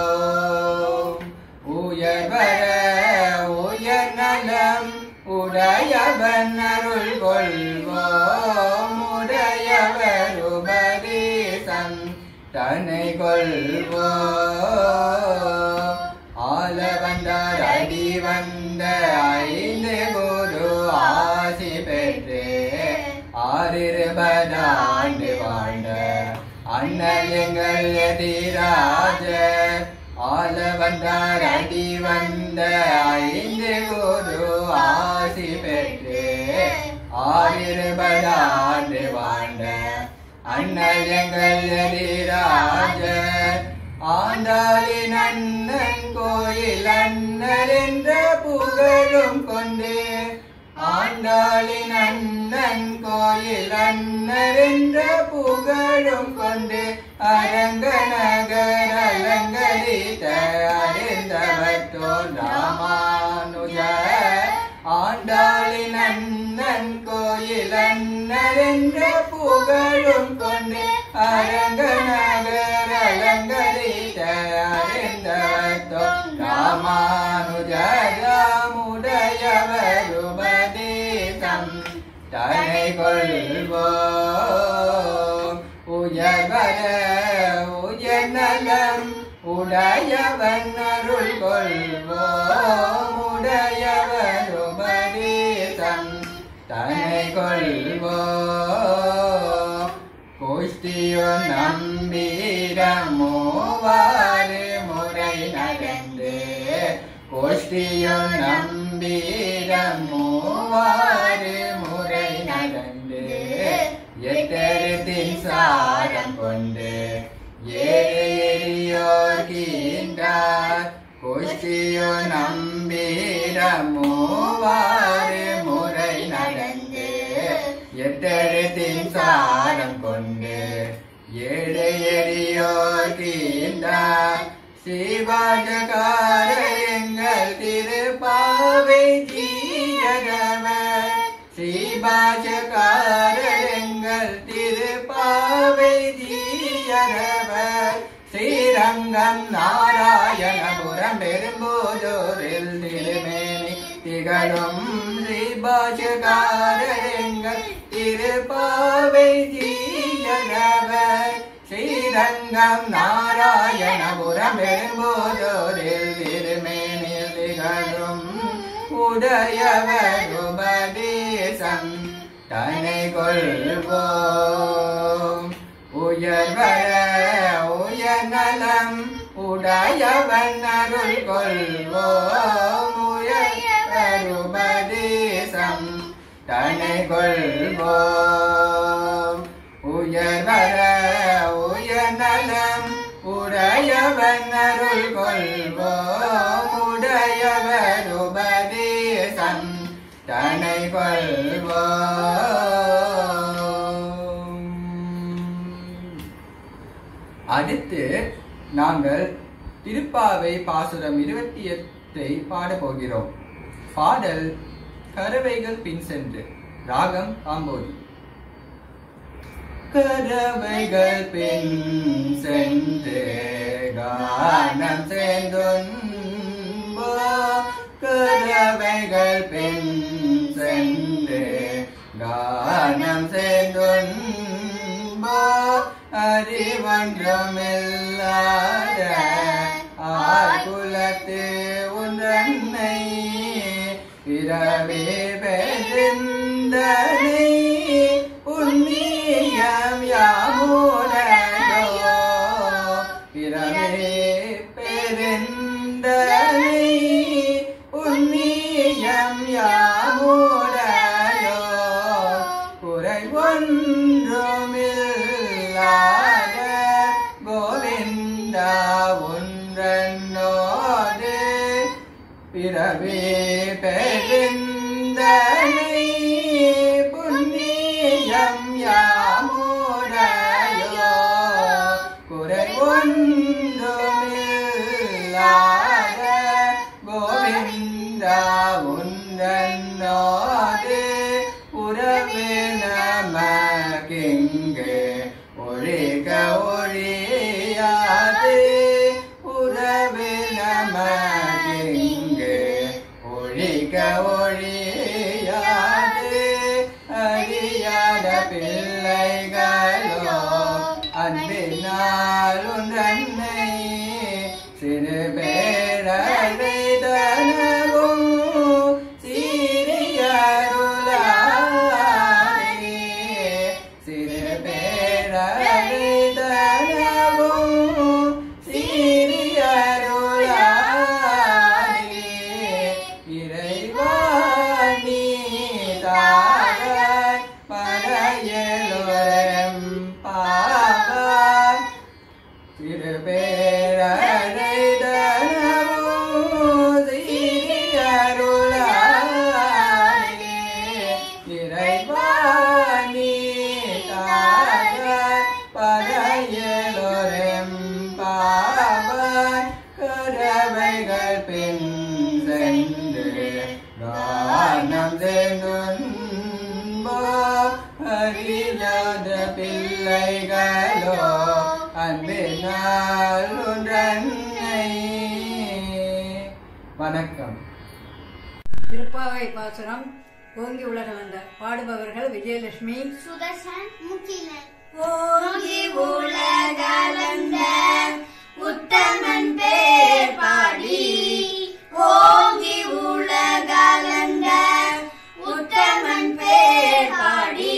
உயர்வர உயர்நலம் உடையவன் அருள் கொள்வோம், உடையவர் உபதேசம் தன்னை கொள்வோம். ஆல வந்தார் அடி வந்த ஐந்து குரு ஆசி பெற்று 620 ஆண்டு வாழ்ந்த அண்ணல் எங்கள் எதிராஜ. ஆல வந்தார் அடி வந்த ஐந்து குரு ஆசி பெற்று 620 ஆண்டு வாழ்ந்த அண்ணல் எங்கள் எதிராஜ. ஆண்டாளின் அண்ணன் கோயில் அண்ணல் என்ற புகழும் கொண்டு, ஆண்டாளின் அண்ணன் கோயில் அண்ணல் என்ற புகழும் கொண்டு, அரங்க நகர் அலங்கரித்த அறிந்தவற்றோர் ராமானுஜ. ஆண்டாளின் அண்ணன் கோயில் அண்ணல் என்ற புகழும் கொண்டு, அரங்க நகர் அலங்கரித்த அறிந்தவற்றோர் ராமானுஜ. ராமுடையவர் உபதேசம் தன்னை கொள்வோம். உயர்வர உயர்நலம் உடையவன் அருள் கொள்வோம், உடையவர் உபதேசம் தன்னை கொள்வோம். கோஷ்டியும் நம்பீரம் மூவாறு முறை நடந்து, கோஷ்டியும் நம்பீரம் மூவாறு முறை நடந்து, எட்டெழுத்தின் சாரம் கொண்டு ஏழு எரியோர் கீண்டார். கோஷ்டியும் நம்பீரம் மூவாறு முறை நடந்து, எட்டெழுத்தின் சாரம் கொண்டு ஏழு எரியோர் கீண்டார். ஸ்ரீவாஜகார எங்கள் திருப்பாவை ஜீயரவர், ஸ்ரீவாஜகார எங்கள் திருப்பாவை ஜீயரவர். ஸ்ரீரங்கம் நாராயணபுரம் பெரும்போதூரில் திருமேனி திகழும் ஸ்ரீபாஷகார எங்கள் திருப்பாவை ஜீயரவர். ஸ்ரீரங்கம் நாராயணபுரம் பெரும்போதூரில் திருமேனில் திகழும் உடையவர் உபதேசம் தன்னை கொள்வோம். உயர்வர உயர்நலம் உடையவன் அருள் கொள்வோம், உயர்வர் உபதேசம் தன்னை கொள்வோம். உயர்வர உயர்நலம் உடையவன் அருள் கொள்வோம், உடைய தனை கொள்வோம். அடுத்து நாங்கள் திருப்பாவை பாசுரம் 28 பாடப்போகிறோம். பாடல் கறவைகள் பின் சென்று. ராகம் காம்போதி. கறவைகள் பின் சென்று கானம் சேர்ந்துன்போ. கறவைகள் பின் சென்று கானம் சேர்ந்துன்போ. அறிவொன்றுமில்லாத ஆகுலத்து ஒன்றன்னை பிறவே பெருந்தனை புண்ணியம் யாமுடையோ. பிறவே பெருந்தனை புண்ணியம் யாமுடையோ. குறைவொன்றுமில்லாத கோவிந்தா ஒன்றன்னோடு பிறவே பெருந்தனை புண்ணியம் யாமுடையோ. குறைவொன்றுமில்லாத கோவிந்தா ஒன்றன்னோடு உறவே நமக்கிங்கு ஒழிக ஒழியாது. உறவே நமக்கிங்கு ஒழிக ஒழியாது. அறியாத பிள்ளைகளோ அன்பினால் ஒன்றன்னை சிறு பேரடைதனவும் சீரியருளானே. சிறு பேரடைதனவும் சீரியருளானே. இறைவா நீ தாராய் மறையலோரம் பாவாய். சிறு பேரடைதனவும் சீரியருளானே. இறைவா நீ தாராய் மறையலோரம் பாவாய். கறவைகள் பின் சென்று கானம் சேர்ந்துன்போ. அறியாத பிள்ளைகளோ அன்பினால் ஒன்றன்னை. வணக்கம். திருப்பாவை பாசுரம் ஓங்கி உலக வந்த. பாடுபவர்கள் விஜயலட்சுமி, சுதர்சன், முகிலன். ஓங்கி உலகளந்த உத்தமன் பேர் பாடி. ஓங்கி உலகளந்த உத்தமன் பேர் பாடி.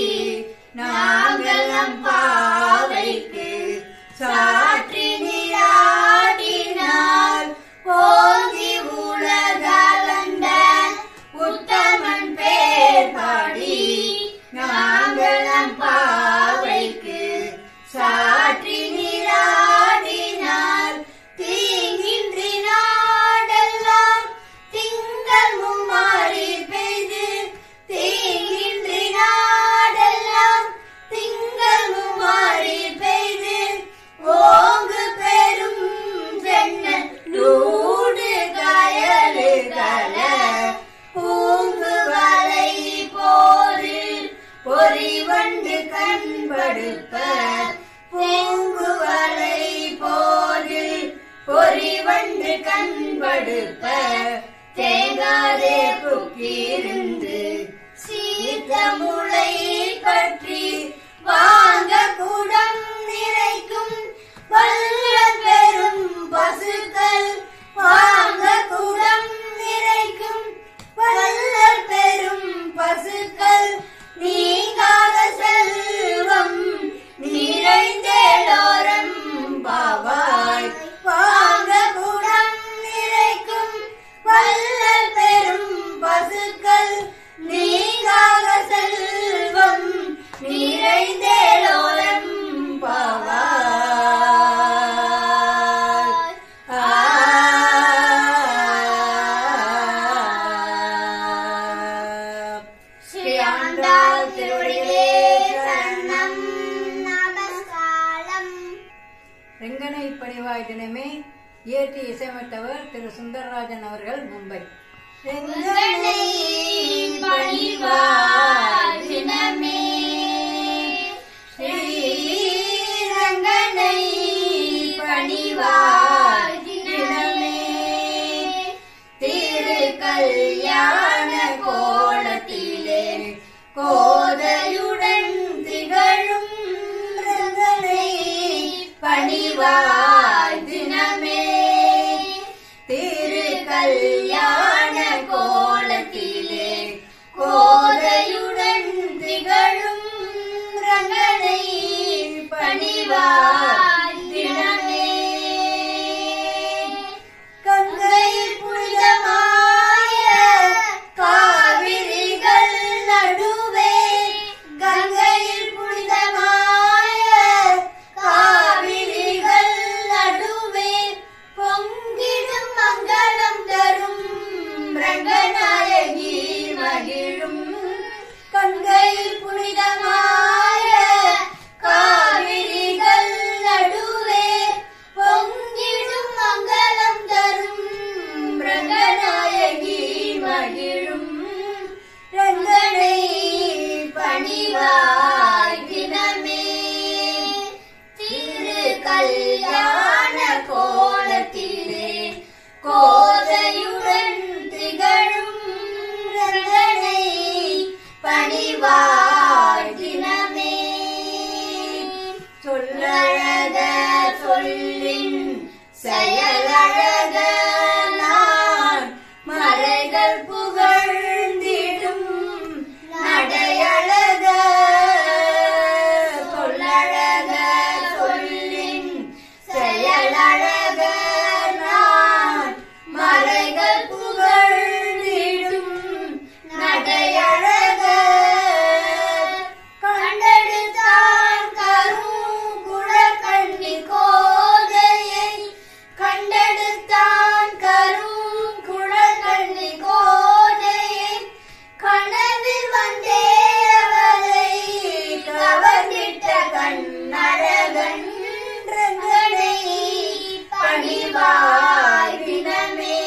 நாங்கள் நம் பாவைக்கு சாற்றி நீராடினால். ஓங்கி உலகளந்த உத்தமன் பேர் பாடி. நாங்கள் நம் பாவைக்கு சாற்றி நீராடினால். தீங்கின்றி நாடெல்லாம் திங்கள் மும்மாறி பெய்து. தீங்கின்றி நாடெல்லாம் திங்கள் மும்மாறி பெய்து. ஓங்கு பெரும் சென்னல் நூடு கயலு கல. பூங்கு வலை போரில் பொறிவண்டு கண்படுப்ப. பூங்கு வலை போரில் பொறிவண்டு கண்படுப்ப. தேங்காதே புக்கிருந்து சீத்த முளை பற்றி. வாங்க குடம் நிறைக்கும் வல்ல பெரும் பசுக்கள். வாங்க குடம் நிறைக்கும் வல்ல பெரும் பசுக்கள். நீங்காத செல்வம் நிறைந்தேலோரம் பாவாய். வாங்க குடம் நிறைக்கும் இயற்றி இசையமைத்தவர் திரு சுந்தரராஜன் அவர்கள், மும்பை. ரங்கனை பணிவார் தினமே, ஸ்ரீரங்கனை பணிவார் தினமே, திரு கல்யாண கோலத்திலே கோதையுடன் திகழும் ரங்கனை பணிவார் தினமே, திரு கல்யாண கோலத்திலே கோதையுடன் திகழும் ரங்கனை பணிவார் தினமே. கங்கையில் புனிதமாய காவிரிகள் நடுவே, கங்கையில் புனிதமாய காவிரிகள் நடுவே பொங்கிடும் மங்களம் தரும் ரங்கநாயகி மகிழும், கங்கையில் புனிதமாய காவிரிகள் நடுவே பொங்கிடும் மங்களம் தரும் ரங்கநாயகி மகிழும், ரங்கனை பணிவாய் தினமே, திரு கல்யாண கோலத்திலே கோதையுடன் திகழும் ரங்கனை பணிவாய் தினமே. சொல்லழக சொல்லின் செயலழக நான் மறைகள் புகழ்ந்திடும் நடையழக, சொல்லழக சொல்லின் செயலழக நான் மறைகள் புகழ்ந்திடும் நடையழக, கண்டெடுத்தான் கருங்குழற்கண்ணி கோதையை, கண்டெடுத்தான் கருங்குழற்கண்ணி கோதையை, கனவில் வந்தே அவளை கவர்ந்திட்ட கண்ணழகன் ரங்கனை பணிவாய் தினமே,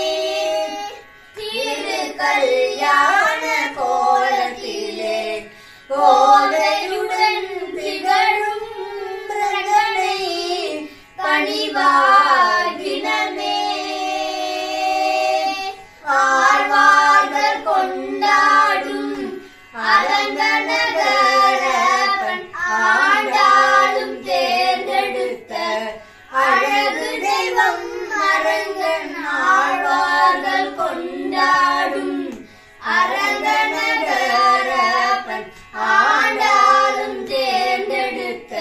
திரு கல்யாண கோலத்திலே கோதையுடன் திகழும் ரங்கனை பணிவாய் தினமே. ஆழ்வார்கள் கொண்டாடும் அரங்கநகரப்பன் ஆண்டாளும் தேர்ந்தெடுத்த அழகு தெய்வம் அரங்கன், ஆழ்வார்கள் கொண்டாடும் அரங்கநகரப்பன் ஆண்டாளும் தேர்ந்தெடுத்த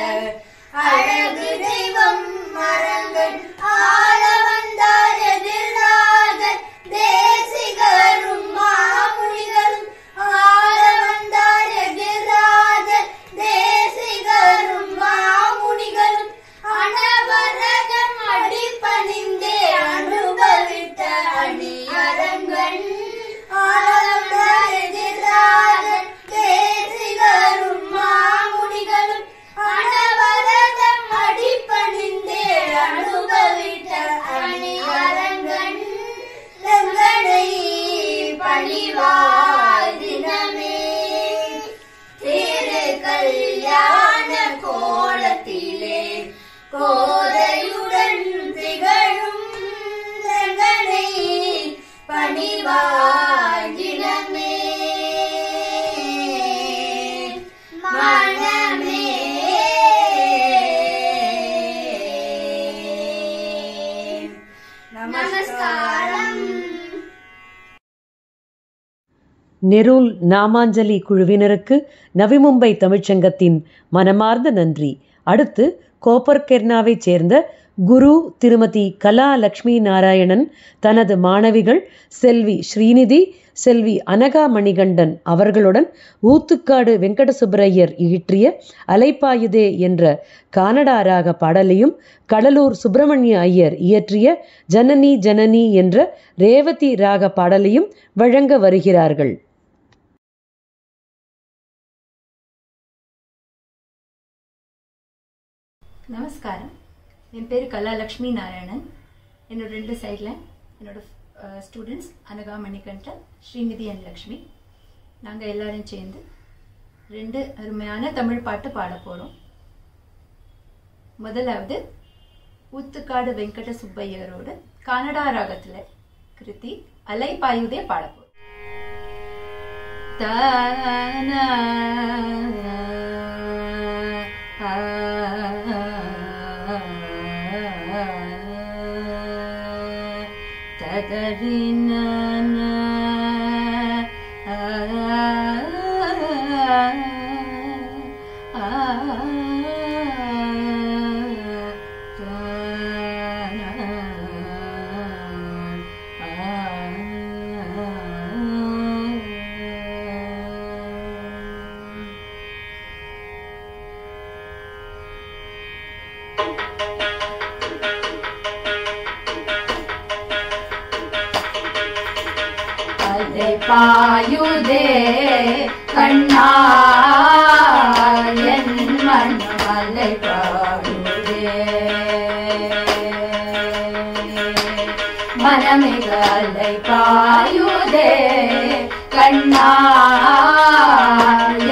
அழகு தெய்வம் அரங்கன், ஆள வந்தார் எதிராஜர் தேசிகரும் மாமுனிகளும், ஆள வந்தார் எதிராஜர் தேசிகரும் மாமுனிகளும், அனவரகம் அடிபணிந்தே அனுபவித்த அணி அரங்கன், ஆள வந்தார் எதிராஜர் தேசிகரும் மாமுனிகளும், அனவரகம் அடிபணிந்தே அனுபவித்த அணி அரங்கன், ரங்கனை பணிவாய் தினமே, திரு கல்யாண கோலத்திலே கோதையுடன் திகழும் ரங்கனை பணிவாய் தினமே. மனமே நமஸ்காரம். நெரூல் நாமாஞ்சலி குழுவினருக்கு நவி மும்பை தமிழ்ச்சங்கத்தின் மனமார்ந்த நன்றி. அடுத்து கோப்பர்கெர்னாவைச் சேர்ந்த குரு திருமதி கலா லக்ஷ்மி நாராயணன் தனது மாணவிகள் செல்வி ஸ்ரீநிதி, செல்வி அனகா மணிகண்டன் அவர்களுடன் ஊத்துக்காடு வெங்கட சுப்பரையர் இயற்றிய அலைப்பாயுதே என்ற கானடா ராக பாடலையும், கடலூர் சுப்பிரமணிய ஐயர் இயற்றிய ஜனனி ஜனனி என்ற ரேவதி ராக பாடலையும் வழங்க வருகிறார்கள். நமஸ்காரம். என் பேர் கலா லக்ஷ்மி நாராயணன். என்னோட 2 சைடில் என்னோட ஸ்டூடெண்ட்ஸ் அனகா மணிகண்டன், ஸ்ரீநிதி அண்ட் லக்ஷ்மி. நாங்கள் எல்லாரும் சேர்ந்து 2 அருமையான தமிழ் பாட்டு பாட போகிறோம். முதலாவது ஊத்துக்காடு வெங்கட சுப்பையரோட கன்னடா ராகத்தில் கிருதி அலைபாயுதே பாட போகிறோம். பாயுதே கண்ணா என் மனமலை பாயுதே மனமிகலை பாயுதே கண்ணா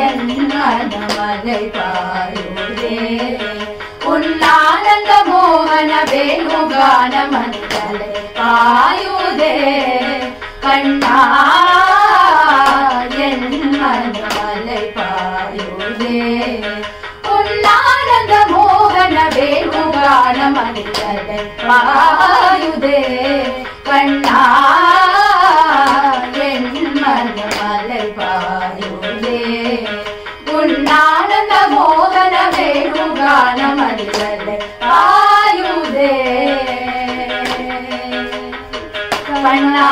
என் மனமலை பாயுதே உன்னானந்த மோகன வேணுகான மனிதலை பாயுதே கண்ணா என் மனமலை பாயுதே உன்னானந்த மோகன வேணுகான மனிதலை பாயுதே கண்ணா என் மனமலை பாயுதே உன்னானந்த மோகன வேணுகான மனிதலை பாயுதே கண்ணா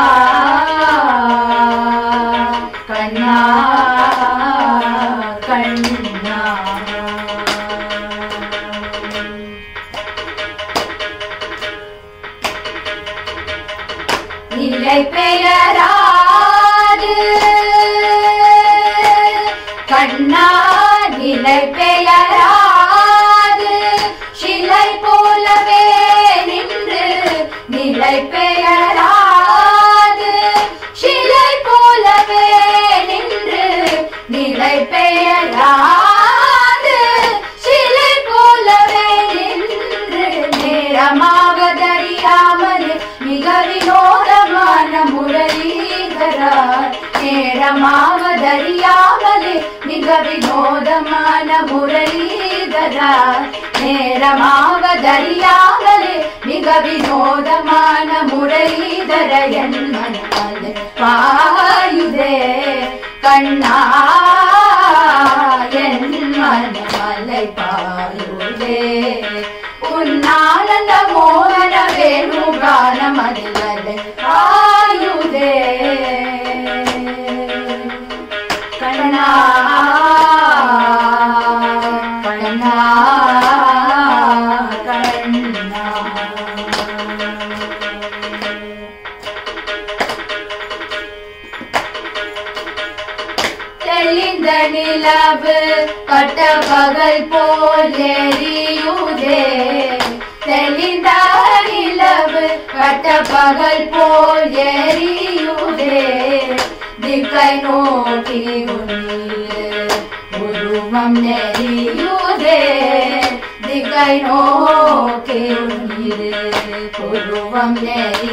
கண்ணா கண்ணா நிலை பெயராது கண்ணா நிலை பெயராது சிலை போலவே நின்று நிலை பெயராது சிலை போலவே நின்று நிலை பெயராது சிலை போலவே நின்று நேரமாவதறியாமல் மிக வினோதமான முரளீதரார் நேரமாவதறியாமல் மிக வினோதமான முரளீதரார் நேரமாவதறியாமல் மிக வினோதமான முரளீதர என் மனமலை பாயுதே கண்ணா என் மனமலை பாயுதே உன்னானந்த மோகன வேணுகான மனிதலை பாயுதே கண்ணா கண்ணா கண்ணா தெளிந்த நிலவு பட்ட பகல் போல் எரியுதே தெளிந்த நிலவு பட்ட பகல் போல் எரியுதே திக்கை நோக்கி உருவம் நெறியுதே திக்கை நோக்கி உருவம் நெறி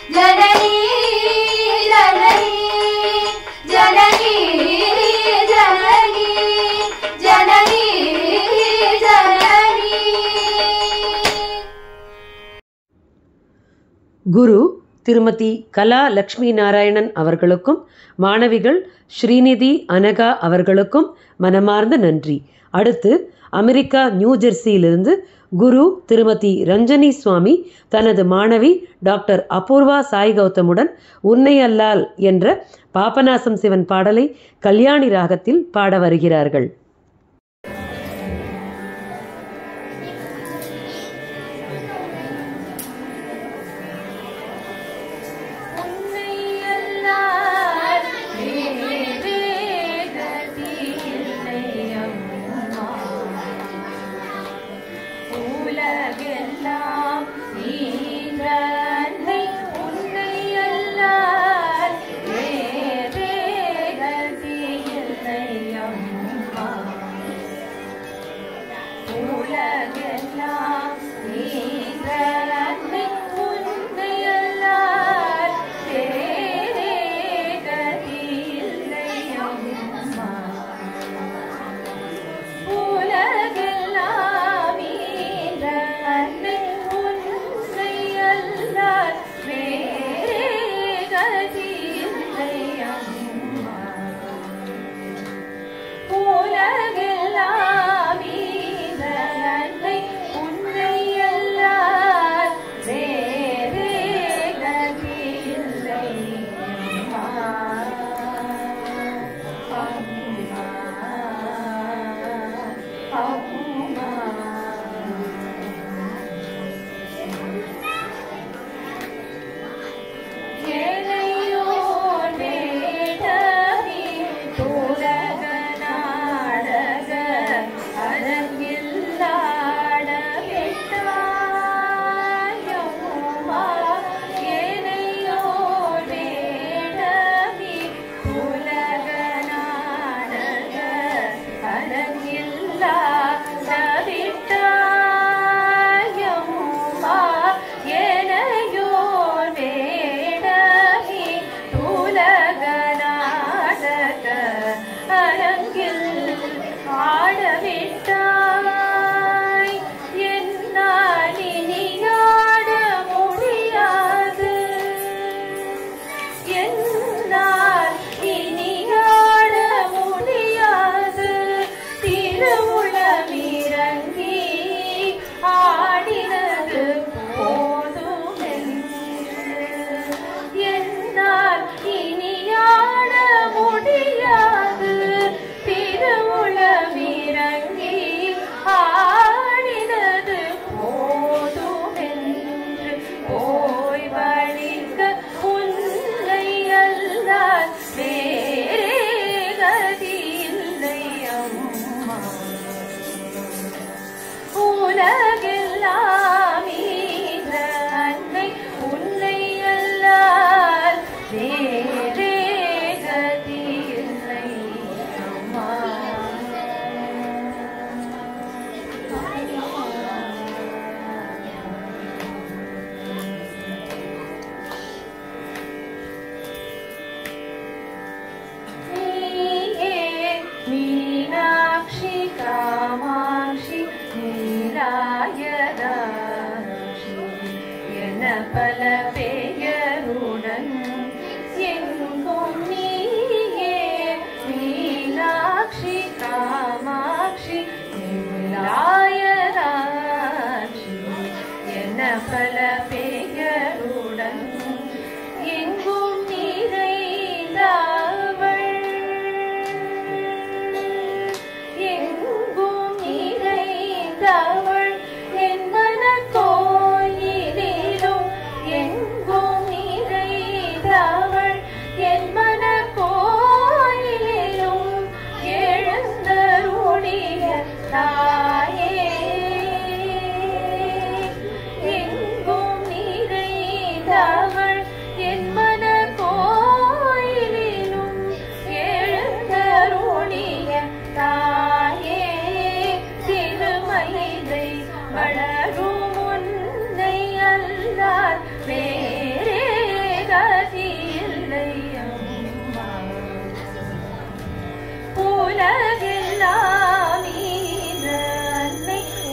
குரு திருமதி கலா லக்ஷ்மி நாராயணன் அவர்களுக்கும் மாணவிகள் ஸ்ரீநிதி அனகா அவர்களுக்கும் மனமார்ந்த நன்றி. அடுத்து அமெரிக்கா நியூ ஜெர்சியிலிருந்து குரு திருமதி ரஞ்சனி சுவாமி தனது மாணவி டாக்டர் அபூர்வா சாய் கௌதமுடன் உன்னை அல்லால் என்ற பாபநாசம் சிவன் பாடலை கல்யாணி ராகத்தில் பாட வருகிறார்கள்.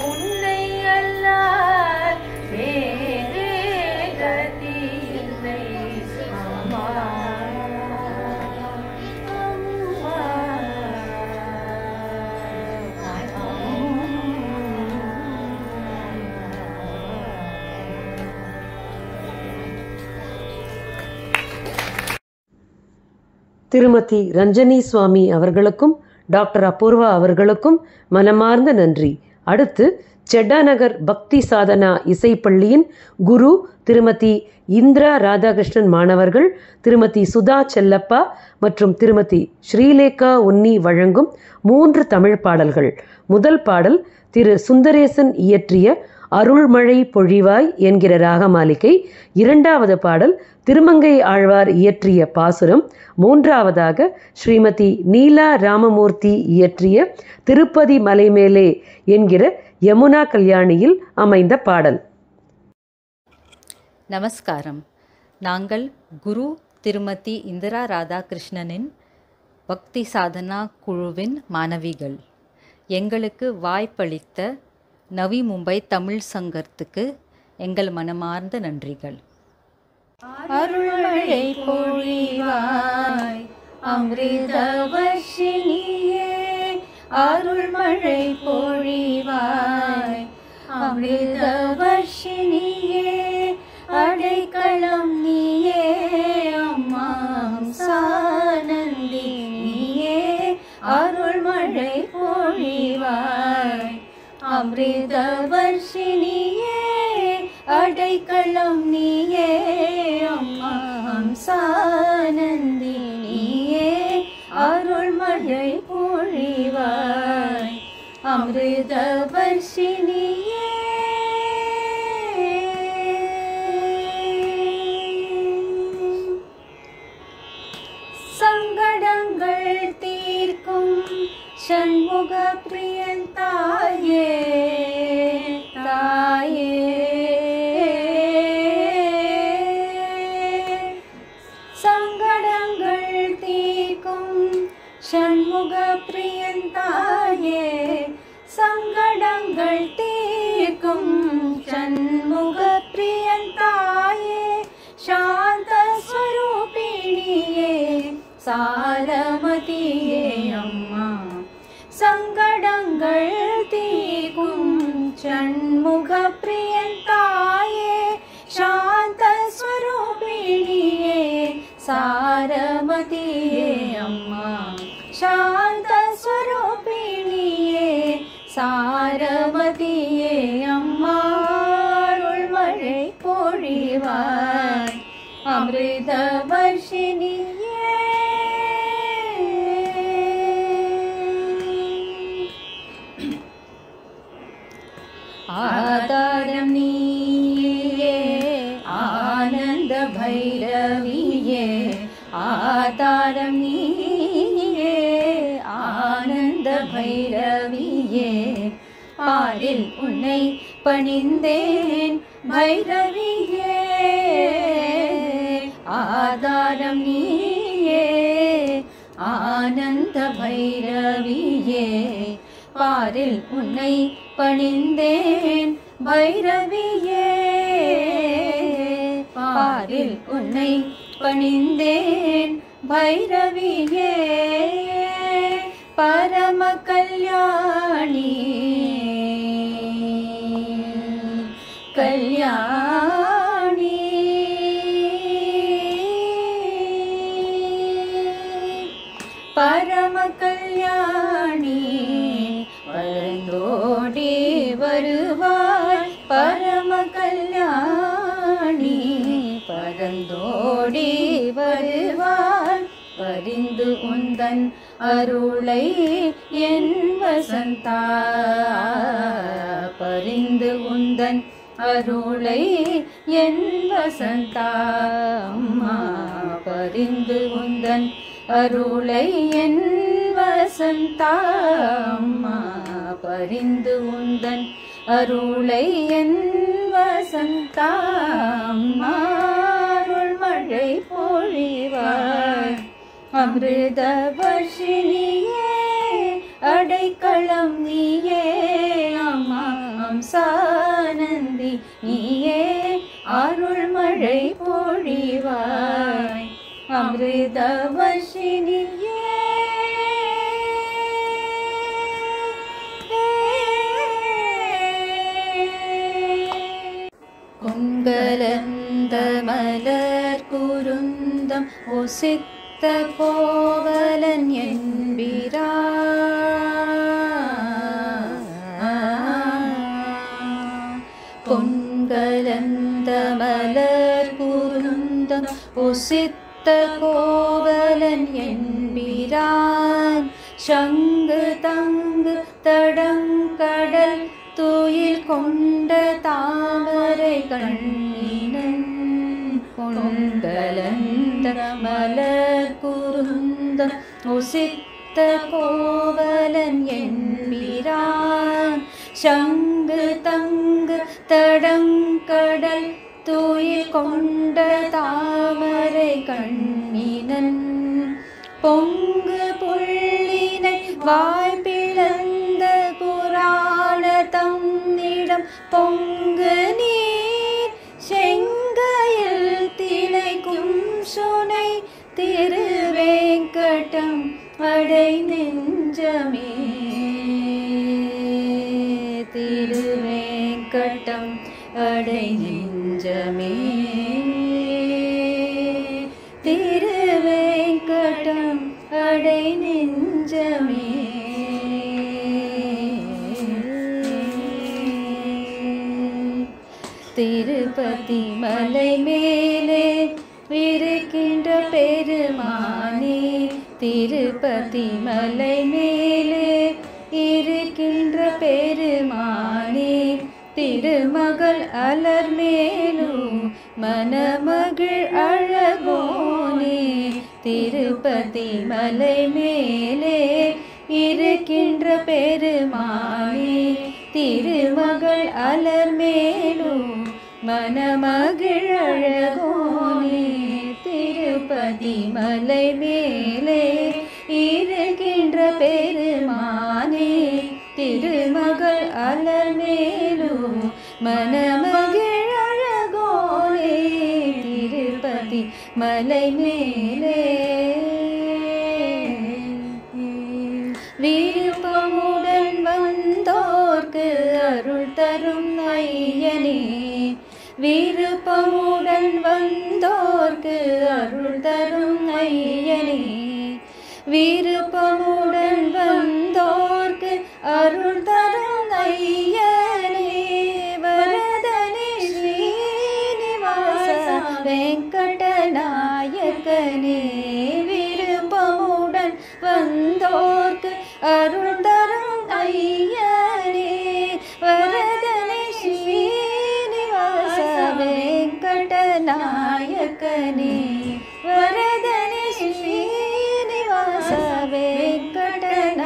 உன்னை அல்லால் வேறே கதி திருமதி ரஞ்சனி சுவாமி அவர்களுக்கும் டாக்டர் அபூர்வா அவர்களுக்கும் மனமார்ந்த நன்றி. அடுத்து செட்டாநகர் பக்தி சாதனா இசைப்பள்ளியின் குரு திருமதி இந்திரா ராதாகிருஷ்ணன் மாணவர்கள் திருமதி சுதா செல்லப்பா மற்றும் திருமதி ஸ்ரீலேகா உன்னி வழங்கும் 3 தமிழ் பாடல்கள். முதல் பாடல் திரு சுந்தரேசன் இயற்றிய அருள்மழை பொழிவாய் என்கிற ராகமாலிகை. இரண்டாவது பாடல் திருமங்கை ஆழ்வார் இயற்றிய பாசுரம். மூன்றாவதாக ஸ்ரீமதி நீலா ராமமூர்த்தி இயற்றிய திருப்பதி மலைமேலே என்கிற யமுனா கல்யாணியில் அமைந்த பாடல். நமஸ்காரம். நாங்கள் குரு திருமதி இந்திரா ராதாகிருஷ்ணனின் பக்தி சாதனா குழுவின் மாணவிகள். எங்களுக்கு வாய்ப்பளித்த நவி மும்பை தமிழ் சங்கத்துக்கு எங்கள் மனமார்ந்த நன்றிகள். அருள்மழை பொழிவாய் அமிர்தவர்ஷினியே, அருள்மழை பொழிவாய் அமிர்தவர்ஷினியே, அடைக்கலம் நீயே அம்மா சானந்தி நீயே, அருள்மழை பொழிவாய் அமிர்தவர்ஷினியே, அடைக்கலம் நீயே அம்மா சானந்தி நீயே, அருள்மழை பொழிவாய் அமிர்தவர்ஷினியே. சங்கடங்கள் தீர்க்கும் ஷண்முக பிரியன் தாயே தாயே, சங்கடங்கள் தீர்க்கும் ஷண்முக பிரியன் தாயே, சங்கடங்கள் தீர்க்கும் ஷண்முக பிரியன் தாயே, சாந்த ஸ்வரூபிணியே சாரமதியே அம்மா, சங்கடங்கள் தீர்க்கும் ஷண்முக பிரியன் தாயே, சாந்த ஸ்வரூபிணியே சாரமதியே அம்மா, சாந்த ஸ்வரூபிணியே சாரமதியே அம்மா, அருள்மழை பொழிவாய் அமிர்தவர்ஷினியே. ஆதாரம் நீயே ஆனந்த பைரவியே, ஆதாரம் நீயே ஆனந்த பைரவியே, பாரில் உன்னை பணிந்தேன் பைரவியே, ஆதாரம் நீயே ஆனந்த பைரவியே, பாரில் உன்னை பணிந்தேன் பைரவியே, பாரில் உன்னை பணிந்தேன் பைரவியே, பரம கல்யாணி கல்யாணி, பரம கல்யாணி பரந்தோடி வருவாய், பரம கல்யாணி பரந்தோடி வருவாய், பரிந்து உந்தன் அருளை என் வசந்தா, பரிந்து உந்தன் அருளை என் வசந்தா அம்மா, பரிந்து உந்தன் அருளை என் வசந்தா அம்மா, பரிந்து உந்தன் அருளை என் வசந்தா அம்மா, அருள்மழை பொழிவாய் அமிர்தவர்ஷினியே, அடைக்கலம் நீயே அம்மா சானந்தி நீயே, அருள்மழை பொழிவாய் அமிர்தவர்ஷினியே. கொங்கலந்த மலர் குருந்தம் ஒசித்த உசித்த கோவலன் என்பிரான் பொன்கலந்த மலர் குருந்தம் உசித்த கோவலன் என்பிரான் சங்கு தங்கு தடங்கடல் துயில் கொண்ட தாமரை கண்ணினன் கொண்கலந்த மலர் குருந்தம் உசித்த கோவலன் என்பிரான் சங்கு தங்கு தடங்கடல் துயில் கொண்ட தாமரை கண்ணினன் பொங்கு புள்ளினை வாய்ப்பிழந்த புராண தம்மிடம் பொங்கு நீர் செங்கையில் திளைக்கும் சுனை திருவேங்கடம் அடை நெஞ்சமே திருவேங்கடம் அடை நெஞ்சமே திருவேங்கடம் அடை நெஞ்சமே திருப்பதி மலை மேலே இருக்கின்ற பெருமானே திருப்பதி மலை மேலே இருக்கின்ற பெருமானே திருமகள் அலர் மேலும் மனமகிழ் அழகோனே திருப்பதி மலை மேலே இருக்கின்ற பெருமானே திருமகள் அலர் மேலும் மனமகிழ் அழகோனே திருப்பதி மலை மேலே இருக்கின்ற பெருமானே திருமகள் அலர் மேலும் மனமகிழ் அழகோனே திருப்பதி மலை மேலே விருப்பமுடன் வந்தோர்க்கு அருள் தரும் ஐயனே விருப்பமுடன் வந்தோர்க்கு அருள் தரும் ஐயனே விருப்பமுடன் வந்தோர்க்கு அருள் தரும் ஐயனே வரதனே ஸ்ரீனிவாச வெங்கடநாயகனே விருப்பமுடன் வந்தோர்க்கு அருள் தரும் ஐயனே வரதனே ஸ்ரீனிவாச வெங்கடநாயகனே வரதனே ஸ்ரீனிவாச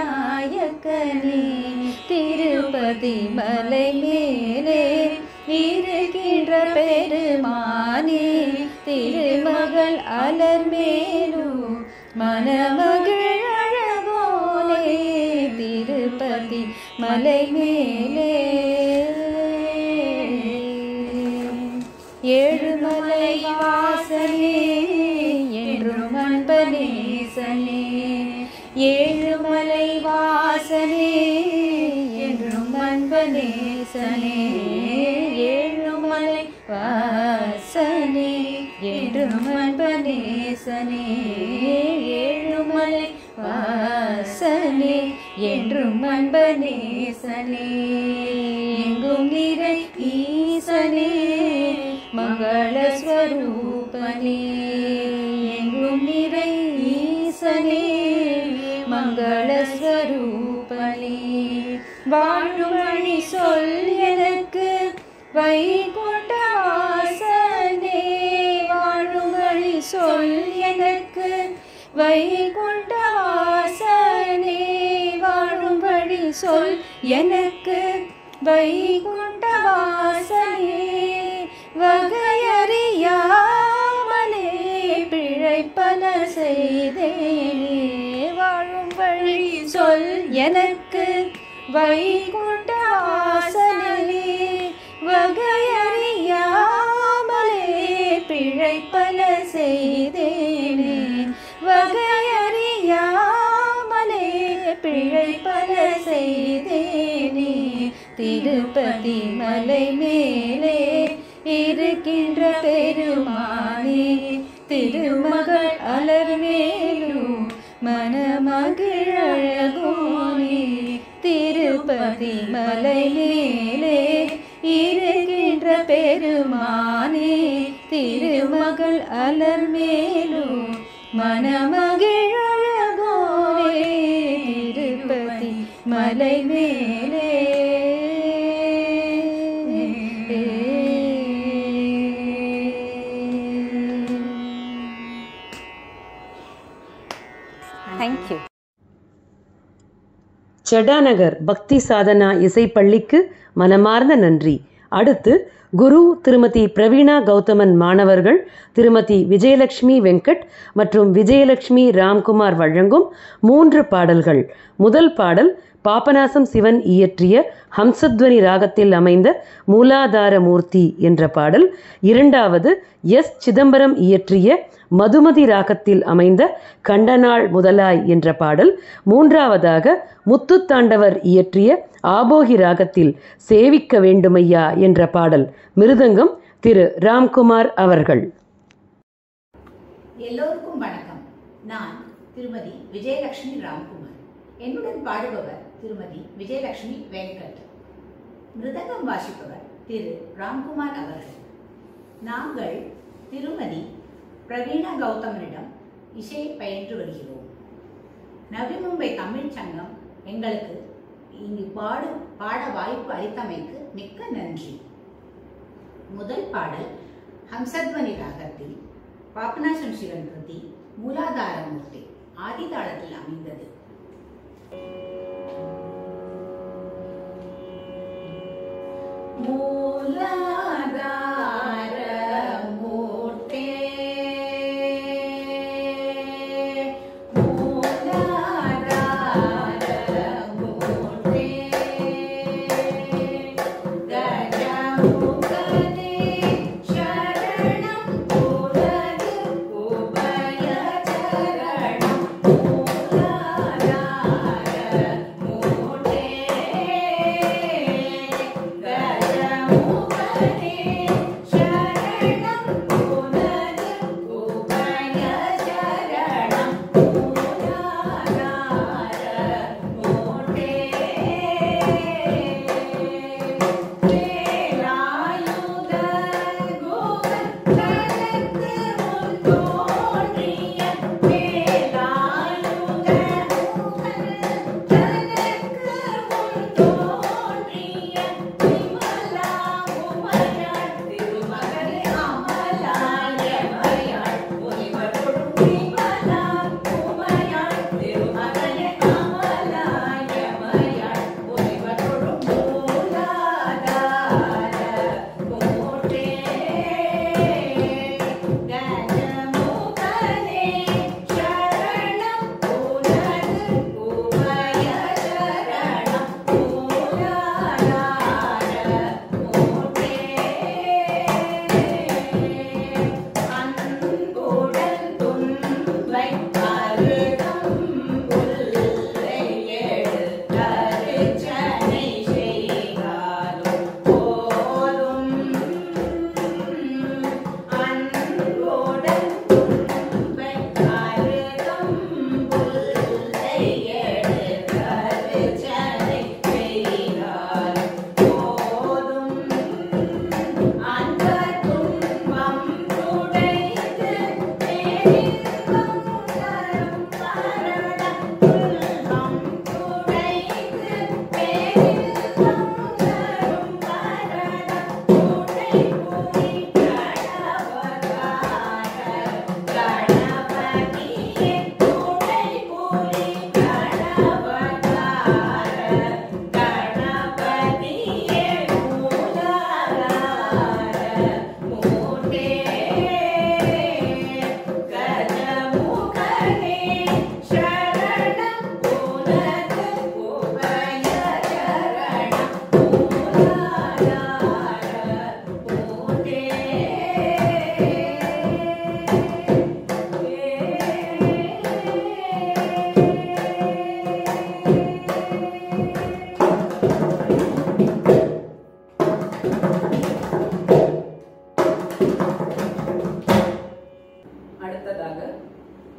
வெங்கடநாயகனே திருப்பதி மலை மேலே இருக்கின்ற பெருமானே திருமகள் அலர் மேலும் மனமகிழ் அழகோனே திருப்பதி மலை மேலே ஏழுமலை வாசனே என்றும் அன்பனேசனே ஏழுமலை வாசனே என்றும் அன்பனேசனே ஏழுமலை வாசனே என்றும் அன்பனேசனே ஏழுமலை வாசனே என்றும் அன்பனேசனே எங்கும் நிறை ஈசனே மங்களஸ்வரூபனே எங்கும் நிறை ஈசனே மங்களஸ்வரூபனே வாழும் வழி சொல் எனக்கு வைகுண்ட வாசனே வாழும் வழி சொல் எனக்கு வைகுண்ட வாசனே வாழும் வழி சொல் எனக்கு வைகுண்ட வாசனே வகையறியாமலே பிழைப்பன செய்தேனே வாழும் வழி சொல் எனக்கு வைகுண்ட வாசனே வகையறியாமலே பிழைப்பன செய்தேனே வகையறியாமலே பிழைப்பன செய்தேனே திருப்பதி மலை மேலே இருக்கின்ற பெருமானே திருமகள் அலர் மேலும் மனமகிழழகோனே திருப்பதி மலை மேலே இருக்கின்ற பெருமானே திருமகள் அலர்மேலும் மனமகிழழகோனே திருப்பதி மலை மேலே. தேங்க்யூ. செடாநகர் பக்தி சாதனா இசைப்பள்ளிக்கு மனமார்ந்த நன்றி. அடுத்து குரு திருமதி பிரவீணா கௌதமன் மாணவர்கள் திருமதி விஜயலட்சுமி வெங்கட் மற்றும் விஜயலட்சுமி ராம்குமார் வழங்கும் 3 பாடல்கள். முதல் பாடல் பாபநாசம் சிவன் இயற்றிய ஹம்சத்வனி ராகத்தில் அமைந்த மூலாதார மூர்த்தி என்ற பாடல். இரண்டாவது எஸ் சிதம்பரம் இயற்றிய மதுமதி ராகத்தில் அமைந்த கண்டநாள் முதலாய் என்ற பாடல். மூன்றாவதாக முத்துத்தாண்டவர் இயற்றிய ஆபோகி ராகத்தில் சேவிக்க வேண்டுமையா என்ற பாடல். மிருதங்கம் திரு ராம்குமார் அவர்கள். எல்லோருக்கும் வணக்கம். நான் திருமதி விஜயலட்சுமி ராம்குமார். என்னுடன் பாடுபவர் திருமதி விஜயலட்சுமி வெங்கட். மிருதங்கம் வாசிப்பவர் திரு ராம்குமார் அவர்கள். நாங்கள் திருமதி பிரவீணா கௌதமனிடம் இசை பயின்று வருகிறோம். நவி மும்பை தமிழ் சங்கம் எங்களுக்கு இங்கு பாட வாய்ப்பு அளித்தமைக்கு மிக்க நன்றி. முதல் பாடல் ஹம்சத்வனி ராகத்தில் பாபநாசம் சிவன் கிருதி மூலாதார மூர்த்தி ஆதிதாளத்தில் அமைந்தது. மூலாதார மூர்த்தி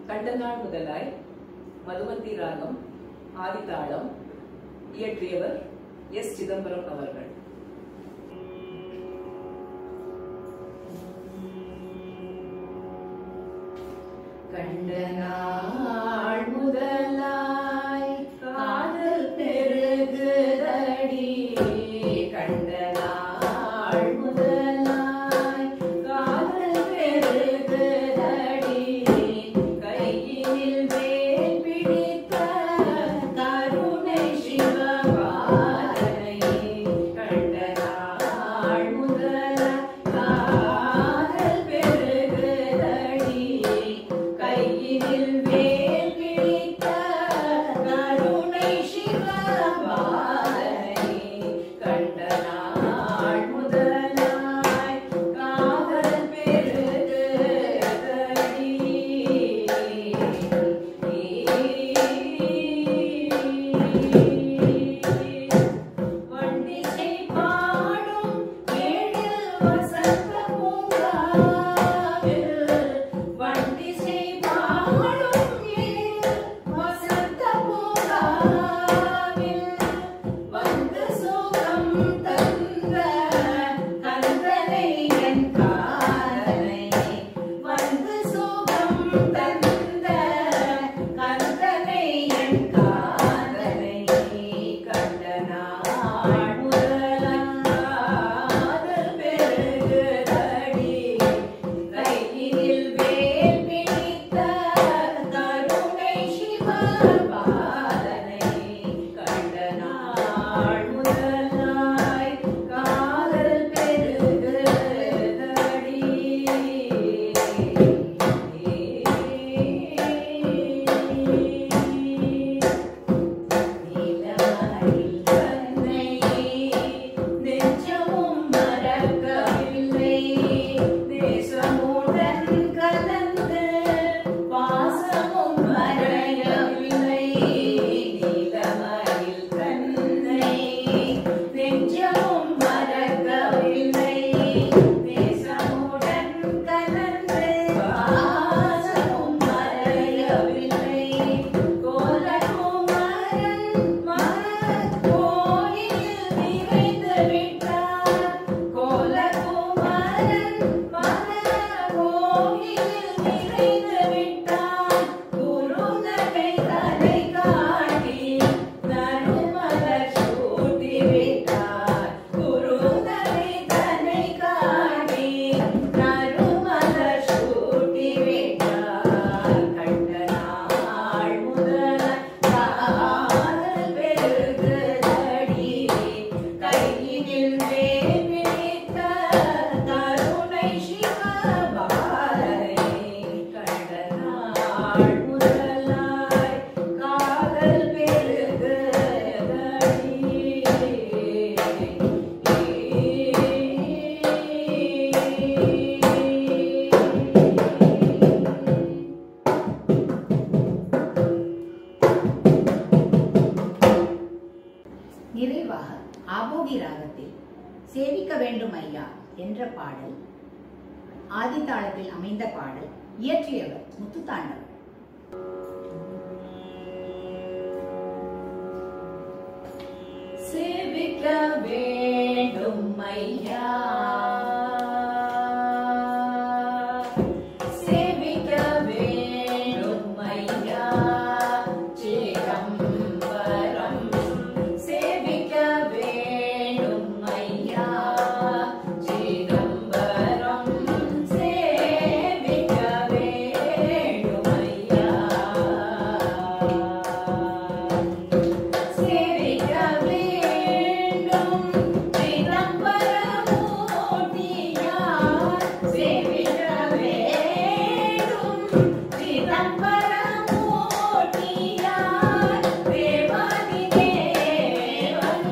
கண்டநாள் முதலாய் மதுவந்தி ராகம் ஆதிதாளம். இயற்றியவர் எஸ். சிதம்பரம் அவர்கள். கண்ட நாள் முதலாய் காதல் பெருகுதடி, கண்ட நாள் முதலாய் காதல் பெருகுதடி, கையினில் வேல் பிடித்த கருணை சிவபாலனை, கண்ட நாள் முதலாய் காதல் பெருகுதடி, கையினில் வேல் பிடித்த கருணை சிவபாலனை, கண்ட நாள் முதலாய் காதல் பெருகுதடி. வண்டிசை பாடும் எழில் வசந்த பூங்காவில், வண்டிசை பாடும் எழில் வசந்த பூங்காவில், வந்து சுகம் தந்த கந்தனை என் காதலை, வந்து சுகம் தந்த கந்தனை என் காதலை, கண்ட நாள் முதலாய் காதல் பெருகுதடி, கையினில் வேல் பிடித்த கருணை சிவபாலனை, கண்ட நாள் முதலாய் காதல் பெருகுதடி. நீலமயில் தன்னை நெஞ்சமும் மறக்கவில்லை, நேசமுடன் கலந்து பாசமும் மறையவில்லை, நீலமயில் தன்னை நெஞ்சமும் மறக்கவில்லை, நேசமுடன் கலந்து பாசமும் மறையவில்லை, கோலகுமாரன் மனக்கோயிலில் நிறைந்து விட்டார், கோலகுமாரன் மனக்கோயிலில் நிறைந்து விட்டார், குருநகை தலை காட்டி நறுமலர் சூட்டி விட்டார், குருநகை தலை காட்டி நறுமலர் சூட்டி விட்டார், கண்ட நாள் முதலாய் காதல் பெருகுதடி, கையினில் வேல் பிடித்த கருணை சிவபாலனை, கண்ட நாள் முதலாய் காதல் நிறைவாக ஆபோகி ராகத்தில் சேவிக்க வேண்டும் ஐயா என்ற பாடல் ஆதிதாளத்தில் அமைந்த பாடல். இயற்றியவர் முத்துத்தாண்டவர். சேவிக்க வேண்டும் ஐயா, சேவிக்க வேண்டும் ஐயா, சிதம்பரம் சேவிக்க வேண்டும் ஐயா, சிதம்பரம் சேவிக்க வேண்டும் ஐயா, சேவிக்க வேண்டும் சிதம்பரமூர்த்தியார், சேவிக்க வேண்டும் சிதம்பரமூர்த்தியார், தேவாதி தேவன்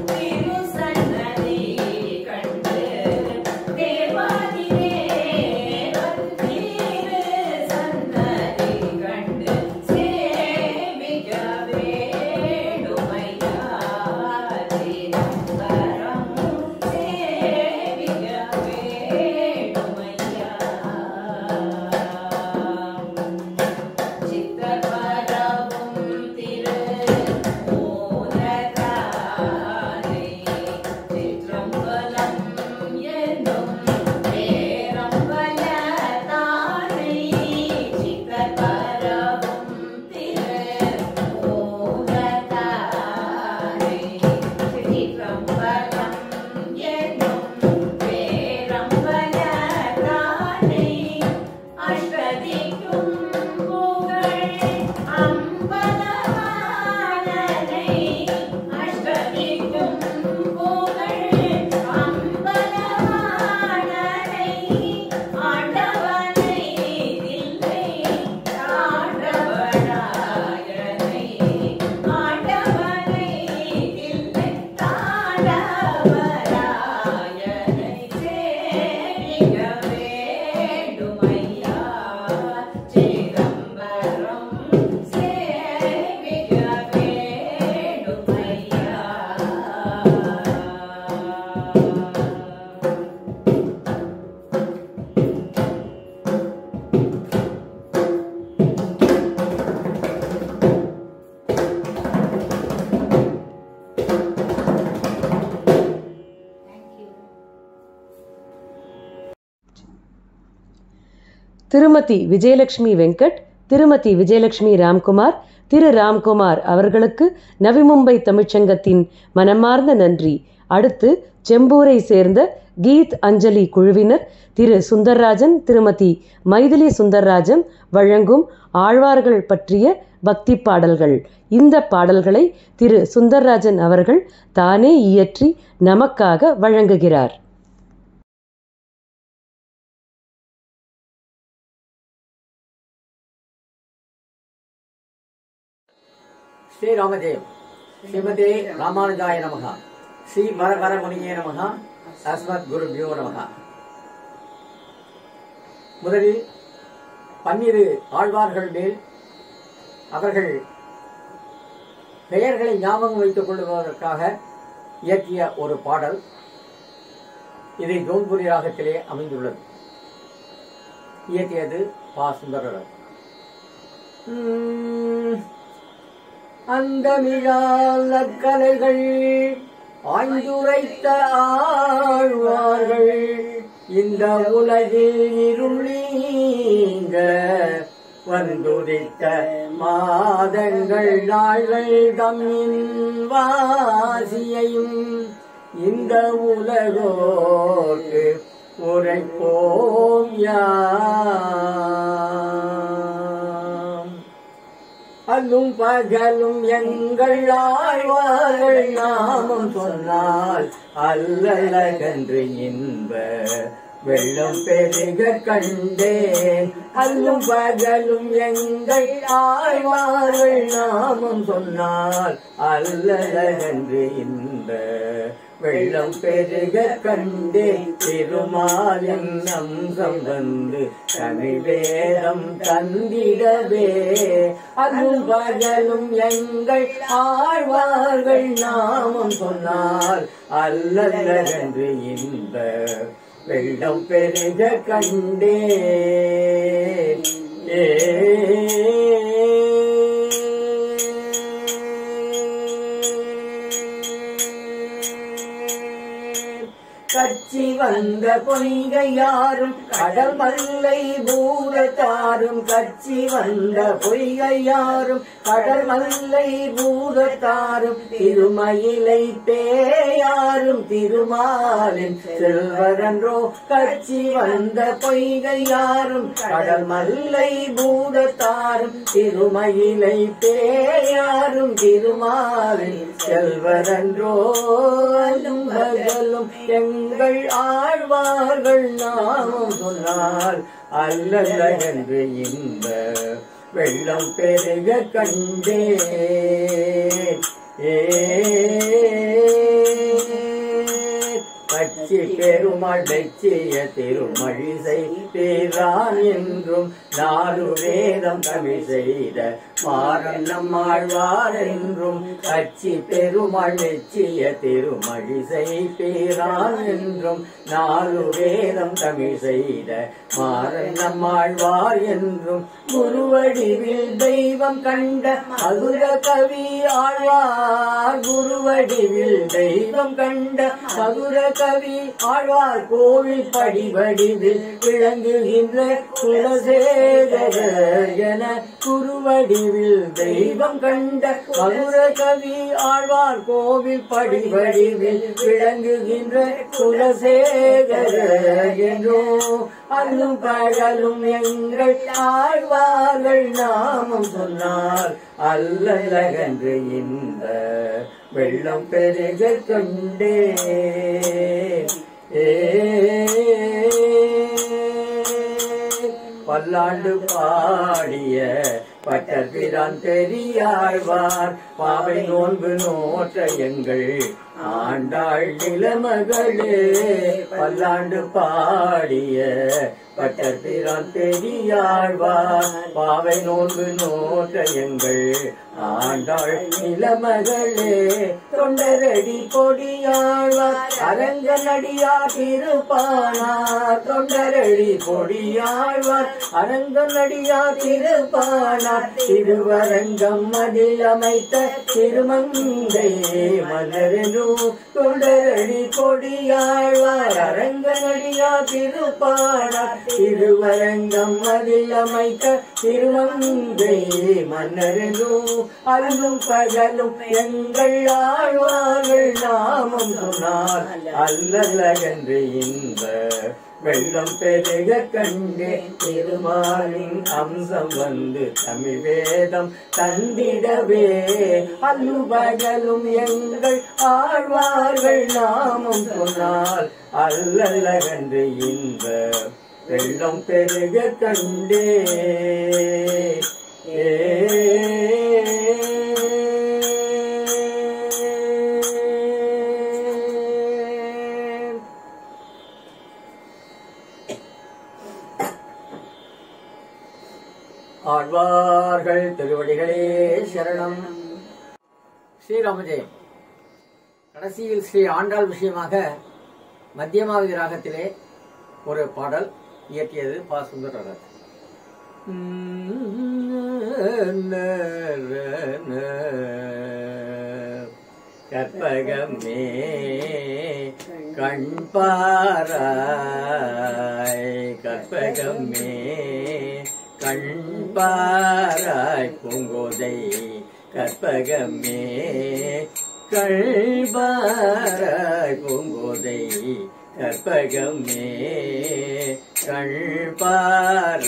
திருசன்னதி கண்டு, தேவாதி தேவன் திருசன்னதி கண்டு, சேவிக்க வேண்டும் ஐயா, சிதம்பரம் சேவிக்க வேண்டும் ஐயா, சித்தபரமூர்த்தியார் திருமதி விஜயலட்சுமி வெங்கட், திருமதி விஜயலட்சுமி ராம்குமார், திரு ராம்குமார் அவர்களுக்கு நவி மும்பை தமிழ்ச்சங்கத்தின் மனமார்ந்த நன்றி. அடுத்து செம்பூரை சேர்ந்த கீத் அஞ்சலி குழுவினர் திரு சுந்தர்ராஜன், திருமதி மைதிலி சுந்தர்ராஜன் வழங்கும் ஆழ்வார்கள் பற்றிய பக்தி பாடல்கள். இந்த பாடல்களை திரு சுந்தர்ராஜன் அவர்கள் தானே இயற்றி நமக்காக வழங்குகிறார். ஸ்ரீ ராமதேவ் ஸ்ரீமதே ராமானுஜாய நமக. ஸ்ரீ வரவரமுனியே நமக. அஸ்மத் குருபியோ நமக. முதலில் 12 ஆழ்வார்கள் மேல் அவர்கள் பெயர்களை ஞாபகம் வைத்துக் கொள்வதற்காக இயற்றிய ஒரு பாடல். இது ஜோன்புரி ராகத்திலே அமைந்துள்ளது. இயற்றியது பா. சுந்தரர். அந்தமிழால் அக்கலைகள் ஆய்ந்துரைத்த ஆழ்வார்கள் இந்த உலகில் இருள் நீங்க வந்துதித்த மாதங்கள் நாள்கள் தம்மின் வாசியையும் இந்த உலகோக்கு உரைப்போம் யாம். அல்லும் பகலும் எங்கள் ஆழ்வார்கள் நாமம் சொன்னால் அல்லலகன்று இன்ப வெள்ளம் பெருக கண்டேன். அல்லும் பகலும் எங்கள் ஆழ்வார்கள் நாமம் சொன்னால் அல்லலகன்று இன்ப வெள்ளம் பெருக கண்டே. திருமாலின் அம்சம் வந்து தமிழ் வேதம் தந்திடவே. அல்லும் பகலும் எங்கள் ஆழ்வார்கள் நாமம் சொன்னால் அல்லலகன்று இன்ப வெள்ளம் பெருக கண்டே. கச்சி வந்த பொய்கையாரும் கடல் மல்லை பூரத்தாரும். கச்சி வந்த பொய்கையாரும் கடல் மல்லை பூரத்தாரும். திருமயிலை பேயாரும் திருமாலின் செல்வரன்றோ. கச்சி வந்த பொய்கையாரும் கடல் மல்லை பூரத்தாரும். திருமயிலை பேயாரும் திருமாலின் செல்வரன்றோ. பகலும் எங்கள் ஆழ்வார்கள் நாமம் சொன்னால் அல்லலகன்று இன்ப வெள்ளம் பெருக கண்டே. கச்சி பெருமாள் வெச்சிய திருமழிசை பேரான் என்றும் நாலு வேதம் தமிழ் செய்த மாறன் நம்மாழ்வார் என்றும். கச்சி பெருமாள் வெச்சிய திருமழிசை பேரான் என்றும் நாலு வேதம் தமிழ் செய்த மாறன் நம்மாழ்வார் என்றும். குருவடிவில் தெய்வம் கண்ட மதுர கவி ஆழ்வார். குருவடிவில் தெய்வம் கண்ட மதுர கவி ஆழ்வார். கோவில் படிவடிவில் விளங்குகின்ற குலசேகரர் என குருவடிவில் தெய்வம் கண்ட மதுர கவி ஆழ்வார். கோவில் படிவடிவில் விளங்குகின்ற குலசேகரர் என்றோ. அல்லும் பகலும் எங்கள் ஆழ்வார்கள் நாமம் சொன்னால் அல்லலகன்று இந்த வெள்ளம் பெருக கண்டே. பல்லாண்டு பாடிய பட்டபிரான் பெரியாழ்வார். பாவை நோன்பு நோற்ற எங்கள் ஆண்டாள் நிலமகளே. பல்லாண்டு பாடிய பட்டபிரான் பெரியாழ்வார். பாவை நோன்பு நோற்ற எங்கள் ஆண்டாள் நிலமகளே. தொண்டரடி பொடியாழ்வார் அரங்கனடியா திருப்பானார். தொண்டரடி பொடியாழ்வார் அரங்கனடியா திருப்பானார். திருவரங்கம் அதில் அமைத்த திருமங்கை மலரென்று தொண்டரடி கொடியாழ்வார் அரங்கனடியா திருப்பாடார் திருவரங்கம் அதில் அமைத்த திருவங்கை மன்னரெங்கும் அல்லும் பகலும் எங்கள் ஆழ்வார்கள் நாமம் சொன்னார் அல்லல்லகன்று இன்ப வெள்ளம் பெருக கண்டே திருமாலின் அம்சம் வந்து தமிழ் வேதம் தந்திடவே அல்லுபகலும் எங்கள் ஆழ்வார்கள் நாமம் சொன்னால் அல்லல்லகன்று இன்ப வெள்ளம் பெருக கண்டே ஆழ்வார்கள் திருவடிகளே சரணம். ஸ்ரீராமஜெயம். கடைசியில் ஸ்ரீ ஆண்டாள் விஷயமாக மத்தியமாவதி ராகத்திலே ஒரு பாடல் இயற்றியது பா. சுந்தரராஜன். கற்பகமே கண்பாராய் கற்பகமே கண்பாராய் பூங்கோதை கற்பகமே கண்பாராய் பூங்கோதை கற்பகமே கண்பாராய்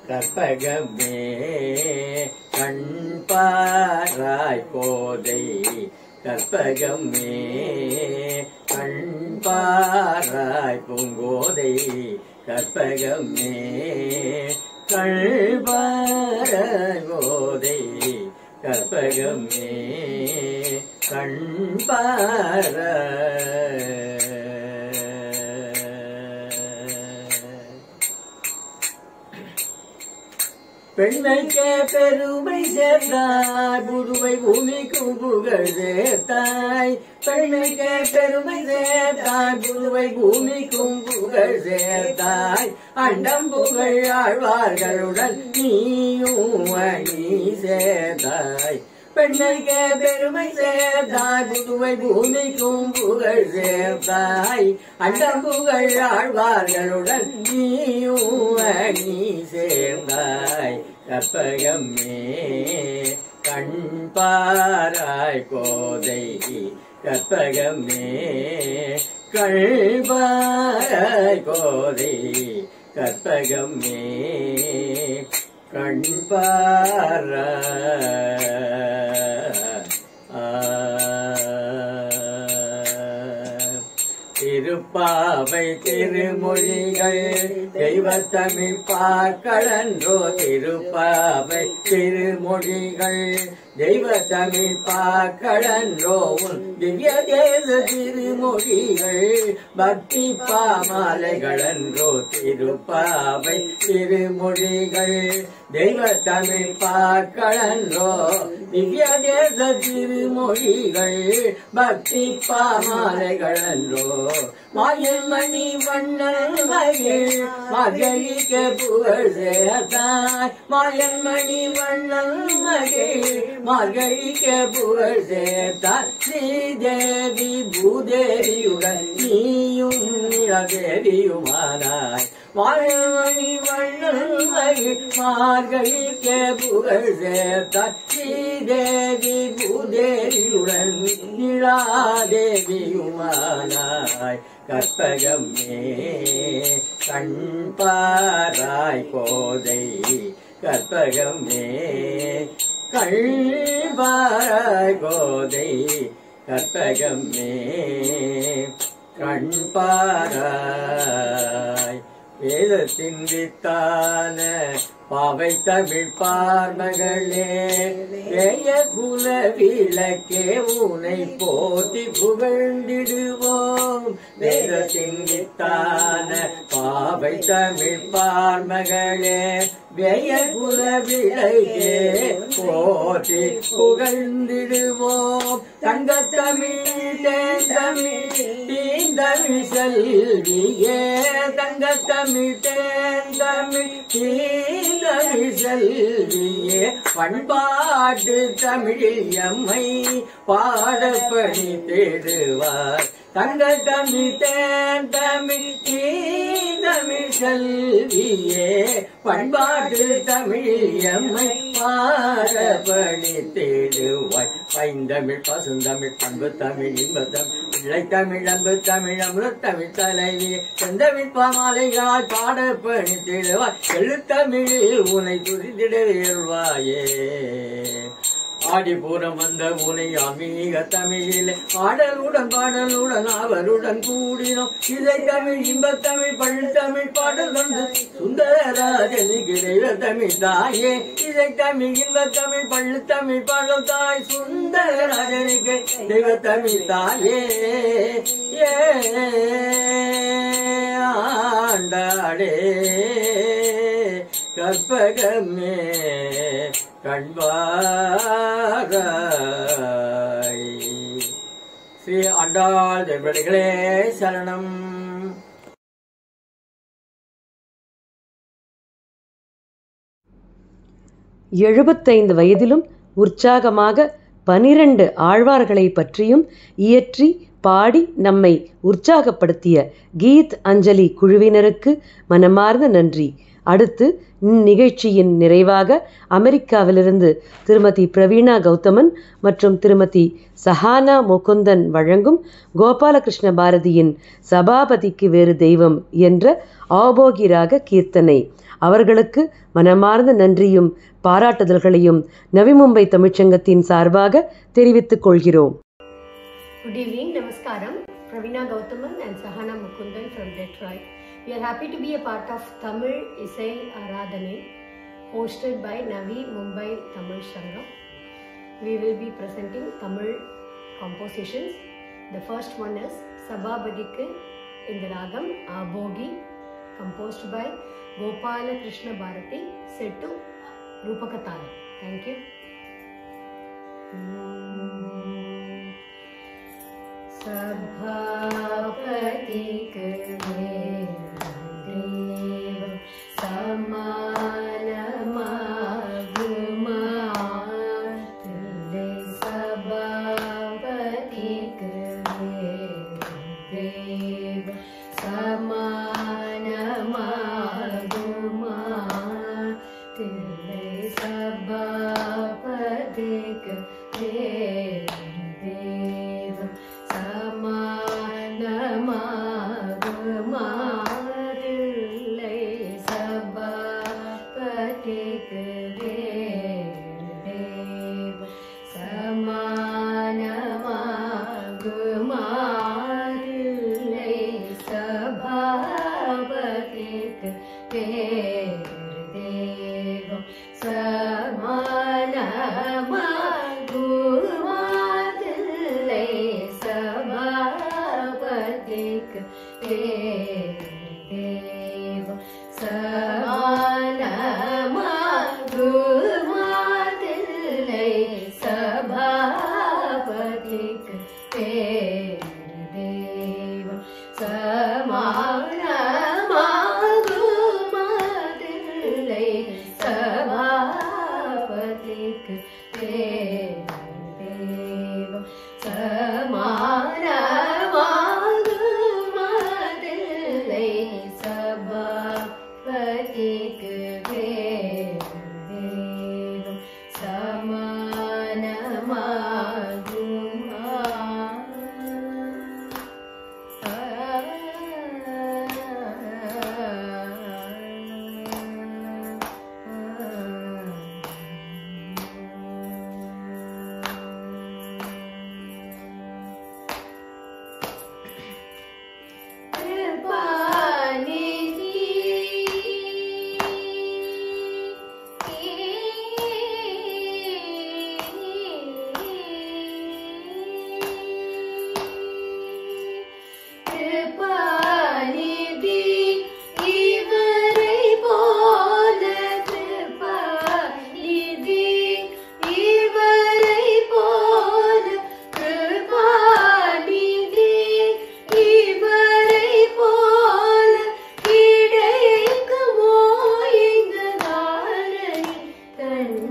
கற்பகமே கண்பாராய் கோதை கற்பகமே கண்பாராய் பூங்கோதை கற்பகமே கண்பாராய் கோதை கற்பகமே கண்பாராய். பெண்மைக்கே பெருமை சேர்த்தாய் குருவை பூமிக்கும் புகழ் சேர்த்தாய். பெண்மைக்கே பெருமை சேர்த்தாய் குருவை பூமிக்கும் புகழ் சேர்த்தாய். அண்டம் புகழ் ஆழ்வார்களுடன் நீயும் அணி சேர்த்தாய். பெண்மைக்கே பெருமை சேர்த்தாய் குருவை பூமிக்கும் புகழ் சேர்த்தாய். அண்டம் புகழ் ஆழ்வார்களுடன் நீயும் அணி சேர்ந்தாய். கற்பகமே கண்பாராய் கோதை கற்பகமே கண்பாராய் கோதை கற்பகமே கண்பாராய். திருப்பாவை திருமொழிகள் தெய்வத்தமிழ் பாக்களன்றோ. திருப்பாவை திருமொழிகள் தெய்வத்தமிழ் பாக்களன்றோ. திவ்ய தேச திருமொழிகள் பக்தி பாமாலைகளன்றோ. திருப்பாவை திருமொழிகள் தெய்வத்தமிழ் பாக்களன்றோ. திவ்ய தேச திருமொழிகள் பக்தி பாமாலைகளன்றோ. மாயன் மணி வண்ணன் மகிழ் மகளிக்க புகழ் சேர்த்தாய். மாயன் மணி வண்ணன் மகிழ் மகளிக்க புகழ் சேர்த்தாய். ஸ்ரீதேவி பூதேவியுடன் நீயும் நிலதேவியுமானாய். மாயமணி வண்ணன் மகிழ் மார்கழிக்க புகழ் சேர்த்தாய். ஸ்ரீதேவி பூதேவியுடன் நிலாதேவியுமானாய். கற்பகமே கண்பாராய் கோதை கற்பகமே கண்பாராய் கோதை கற்பகமே கண்பாராய். வேதத்தின் வித்தான பாவை தமிழ் பார்மகளே ஏய குல விளக்கே உனை போற்றி புகழ்ந்திடுவோம். வேதத்தின் வித்தான பாவை தமிழ் பார்மகளே வேயகுல விளையே போற்றி புகழ்ந்திடுவோம். தங்கத்தமிழ் தேந்தமிழ் தீந்தமிழ் செல்வியே, தங்கத்தமிழ் தேந்தமிழ் தீந்தமிழ் செல்வியே, பண்பாட்டு தமிழில் எம்மை பாடப்பணி தேடுவார். தங்கத்தமிழ் தேந்தமிழ் தீந்தமிழ் செல்வியே, பண்பாட்டு தமிழில் எம்மை பாடப்பணி தேடுவாய். பைந்தமிழ் பசுந்தமிழ் பண்பு தமிழ் இன்பத்தமிழ் பிள்ளைத்தமிழ் அன்பு தமிழ் அமிர்தமிழ் தலைவி செந்தமிழ் பாமாலைகளாய் பாடப்பணி தேடுவாய். எழுத்தமிழில் உனை துரிதிடவாயே. ஆடிபூரம் வந்த உனை அமீக தமிழிலே ஆடலுடன் பாடலுடன் அவருடன் கூடினோம். இதை தமிழ் இன்பத்தமிழ் பழுத்தமிழ் பாடல் வந்து சுந்தரராஜனுக்கு தெய்வ தமிழ் தாயே. இதை தமிழ் இன்பத்தமிழ் பழுத்தமிழ் பாடல் தாய் சுந்தரராஜனுக்கு தெய்வ தமிழ் தாயே. ஆண்டாடே கற்பகமே கண்பாராய். ஸ்ரீ ஆண்டாள் திருவடிகளே சரணம். எழுபத்தைந்து வயதிலும் உற்சாகமாக 12 ஆழ்வார்களை பற்றியும் இயற்றி பாடி நம்மை உற்சாகப்படுத்திய கீத் அஞ்சலி குழுவினருக்கு மனமார்ந்த நன்றி. அடுத்து இந்நிகழ்ச்சியின் நிறைவாக அமெரிக்காவிலிருந்து திருமதி பிரவீணா கௌதமன் மற்றும் திருமதி சஹானா முகுந்தன் வழங்கும் கோபாலகிருஷ்ண பாரதியின் சபாபதிக்கு வேறு தெய்வம் என்ற ஆபோகிராக கீர்த்தனை. அவர்களுக்கு மனமார்ந்த நன்றியும் பாராட்டுதல்களையும் நவி மும்பை தமிழ்ச்சங்கத்தின் சார்பாக தெரிவித்துக் கொள்கிறோம். Good evening, Namaskaram. Pravina Gauthaman and Sahana Mukundan from Detroit. We are happy to be a part of Tamil Isai Aradhane, hosted by Navi Mumbai Tamil Sangam. We will be presenting Tamil compositions. The first one is Sababadikku in the Ragam Abhogi, composed by Gopala Krishna Bharati, set to Rupakatala. Thank you. Sabhabadikku देव समानमागुमा तिल्ले सभापतिக்கு देव समानमागुमा तिल्ले सभापतिக்கு देव समानमागुमा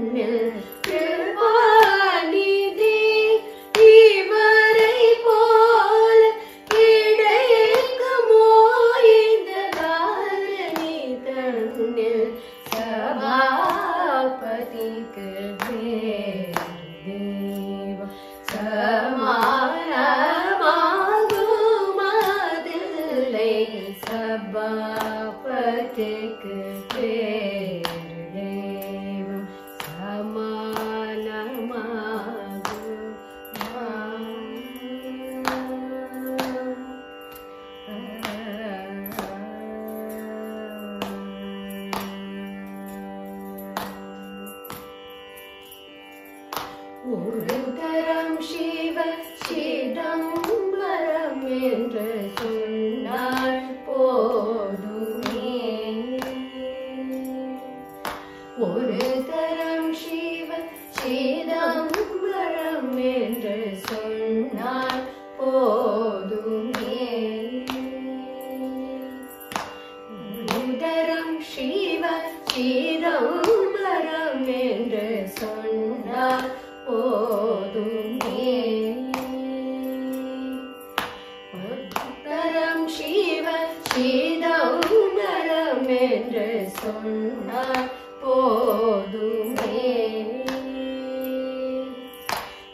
தன்னில் கிருபாநிதி இவரை போல கிடைக்குமோ இந்த தாரணி தன்னில் சபாபதிக்கு தேவம் சமானமாகுமதில்லை சபாபதிக்கு தேவம் ஒரு தரம் சிவ சிதம்பரம் என்று சொன்னால் போதுமே ஒரு தரம் சிவ சிதம்பரம் என்று சொன்னால் போதுமே ஒரு தரம் சிவ சிதம்பரம் என்று சொன்னால் போதுமே தரம் சிவ சிதம்பரம் என்று சொன்னால் போதுமே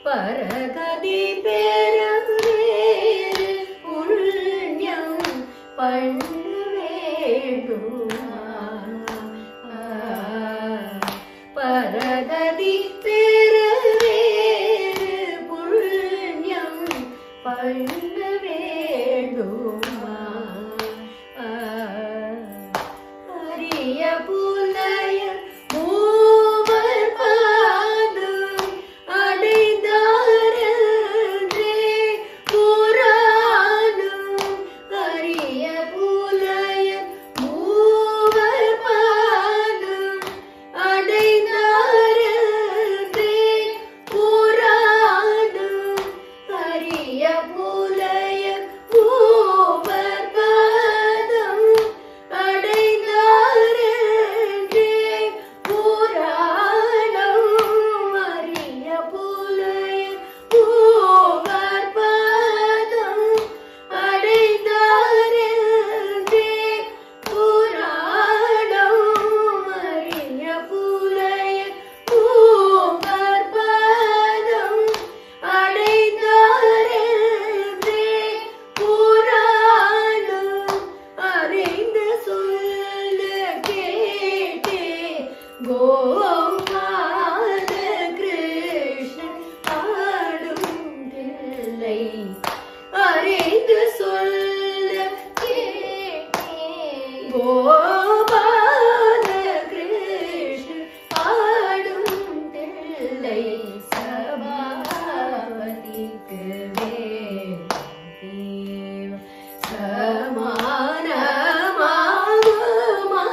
பரகதி பெறவேறு புண்ணியம் பண்ண வேண்டுமா பரகதி பெறவேறு புண்ணியம் பண்ண வேண்டுமா அரிய புலைய மூவர் பாதம் அடைந்தாரன்றே புராணம் அரிய புலைய மூவர் பாதம் அடைந்தாரன்றே புராணம் அரிய புலைய மூவர் பாதம் அடைந்தாரன்றே புராணம் அரிய புலைய மூவர் பாதம் அடைந்தாரன்றே புராணம் அரிய புலைய மூவர் பாதம் அடைந்தாரன்றே புராணம் அறிந்து சொல்ல கேட்டே கோபால கிருஷ்ணன் ஆடும் தில்லை அறிந்து சொல்ல கேட்டே கோபால கிருஷ்ணன் ஆடும் தில்லை சபாபதிக்கு தேவம்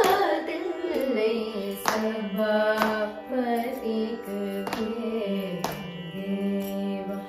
சமானமாகுமதில்லை சபாபதிக்கு தேவம்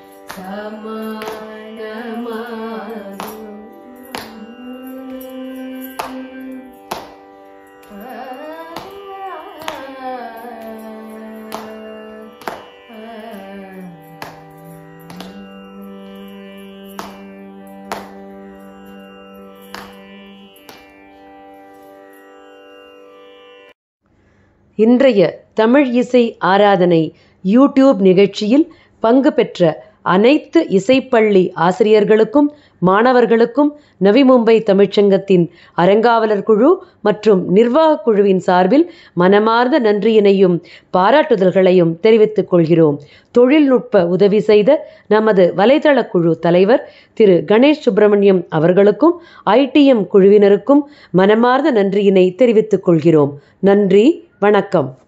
இன்றைய தமிழ் இசை ஆராதனை யூடியூப் நிகழ்ச்சியில் பங்கு பெற்ற அனைத்து இசைப்பள்ளி ஆசிரியர்களுக்கும் மாணவர்களுக்கும் நவி மும்பை தமிழ்ச்சங்கத்தின் அறங்காவலர் குழு மற்றும் நிர்வாக குழுவின் சார்பில் மனமார்ந்த நன்றியினையும் பாராட்டுதல்களையும் தெரிவித்துக் கொள்கிறோம். தொழில்நுட்ப உதவி செய்த நமது வலைதள குழு தலைவர் திரு கணேஷ் சுப்பிரமணியம் அவர்களுக்கும் ITM குழுவினருக்கும் மனமார்ந்த நன்றியினை தெரிவித்துக் கொள்கிறோம். நன்றி, வணக்கம்.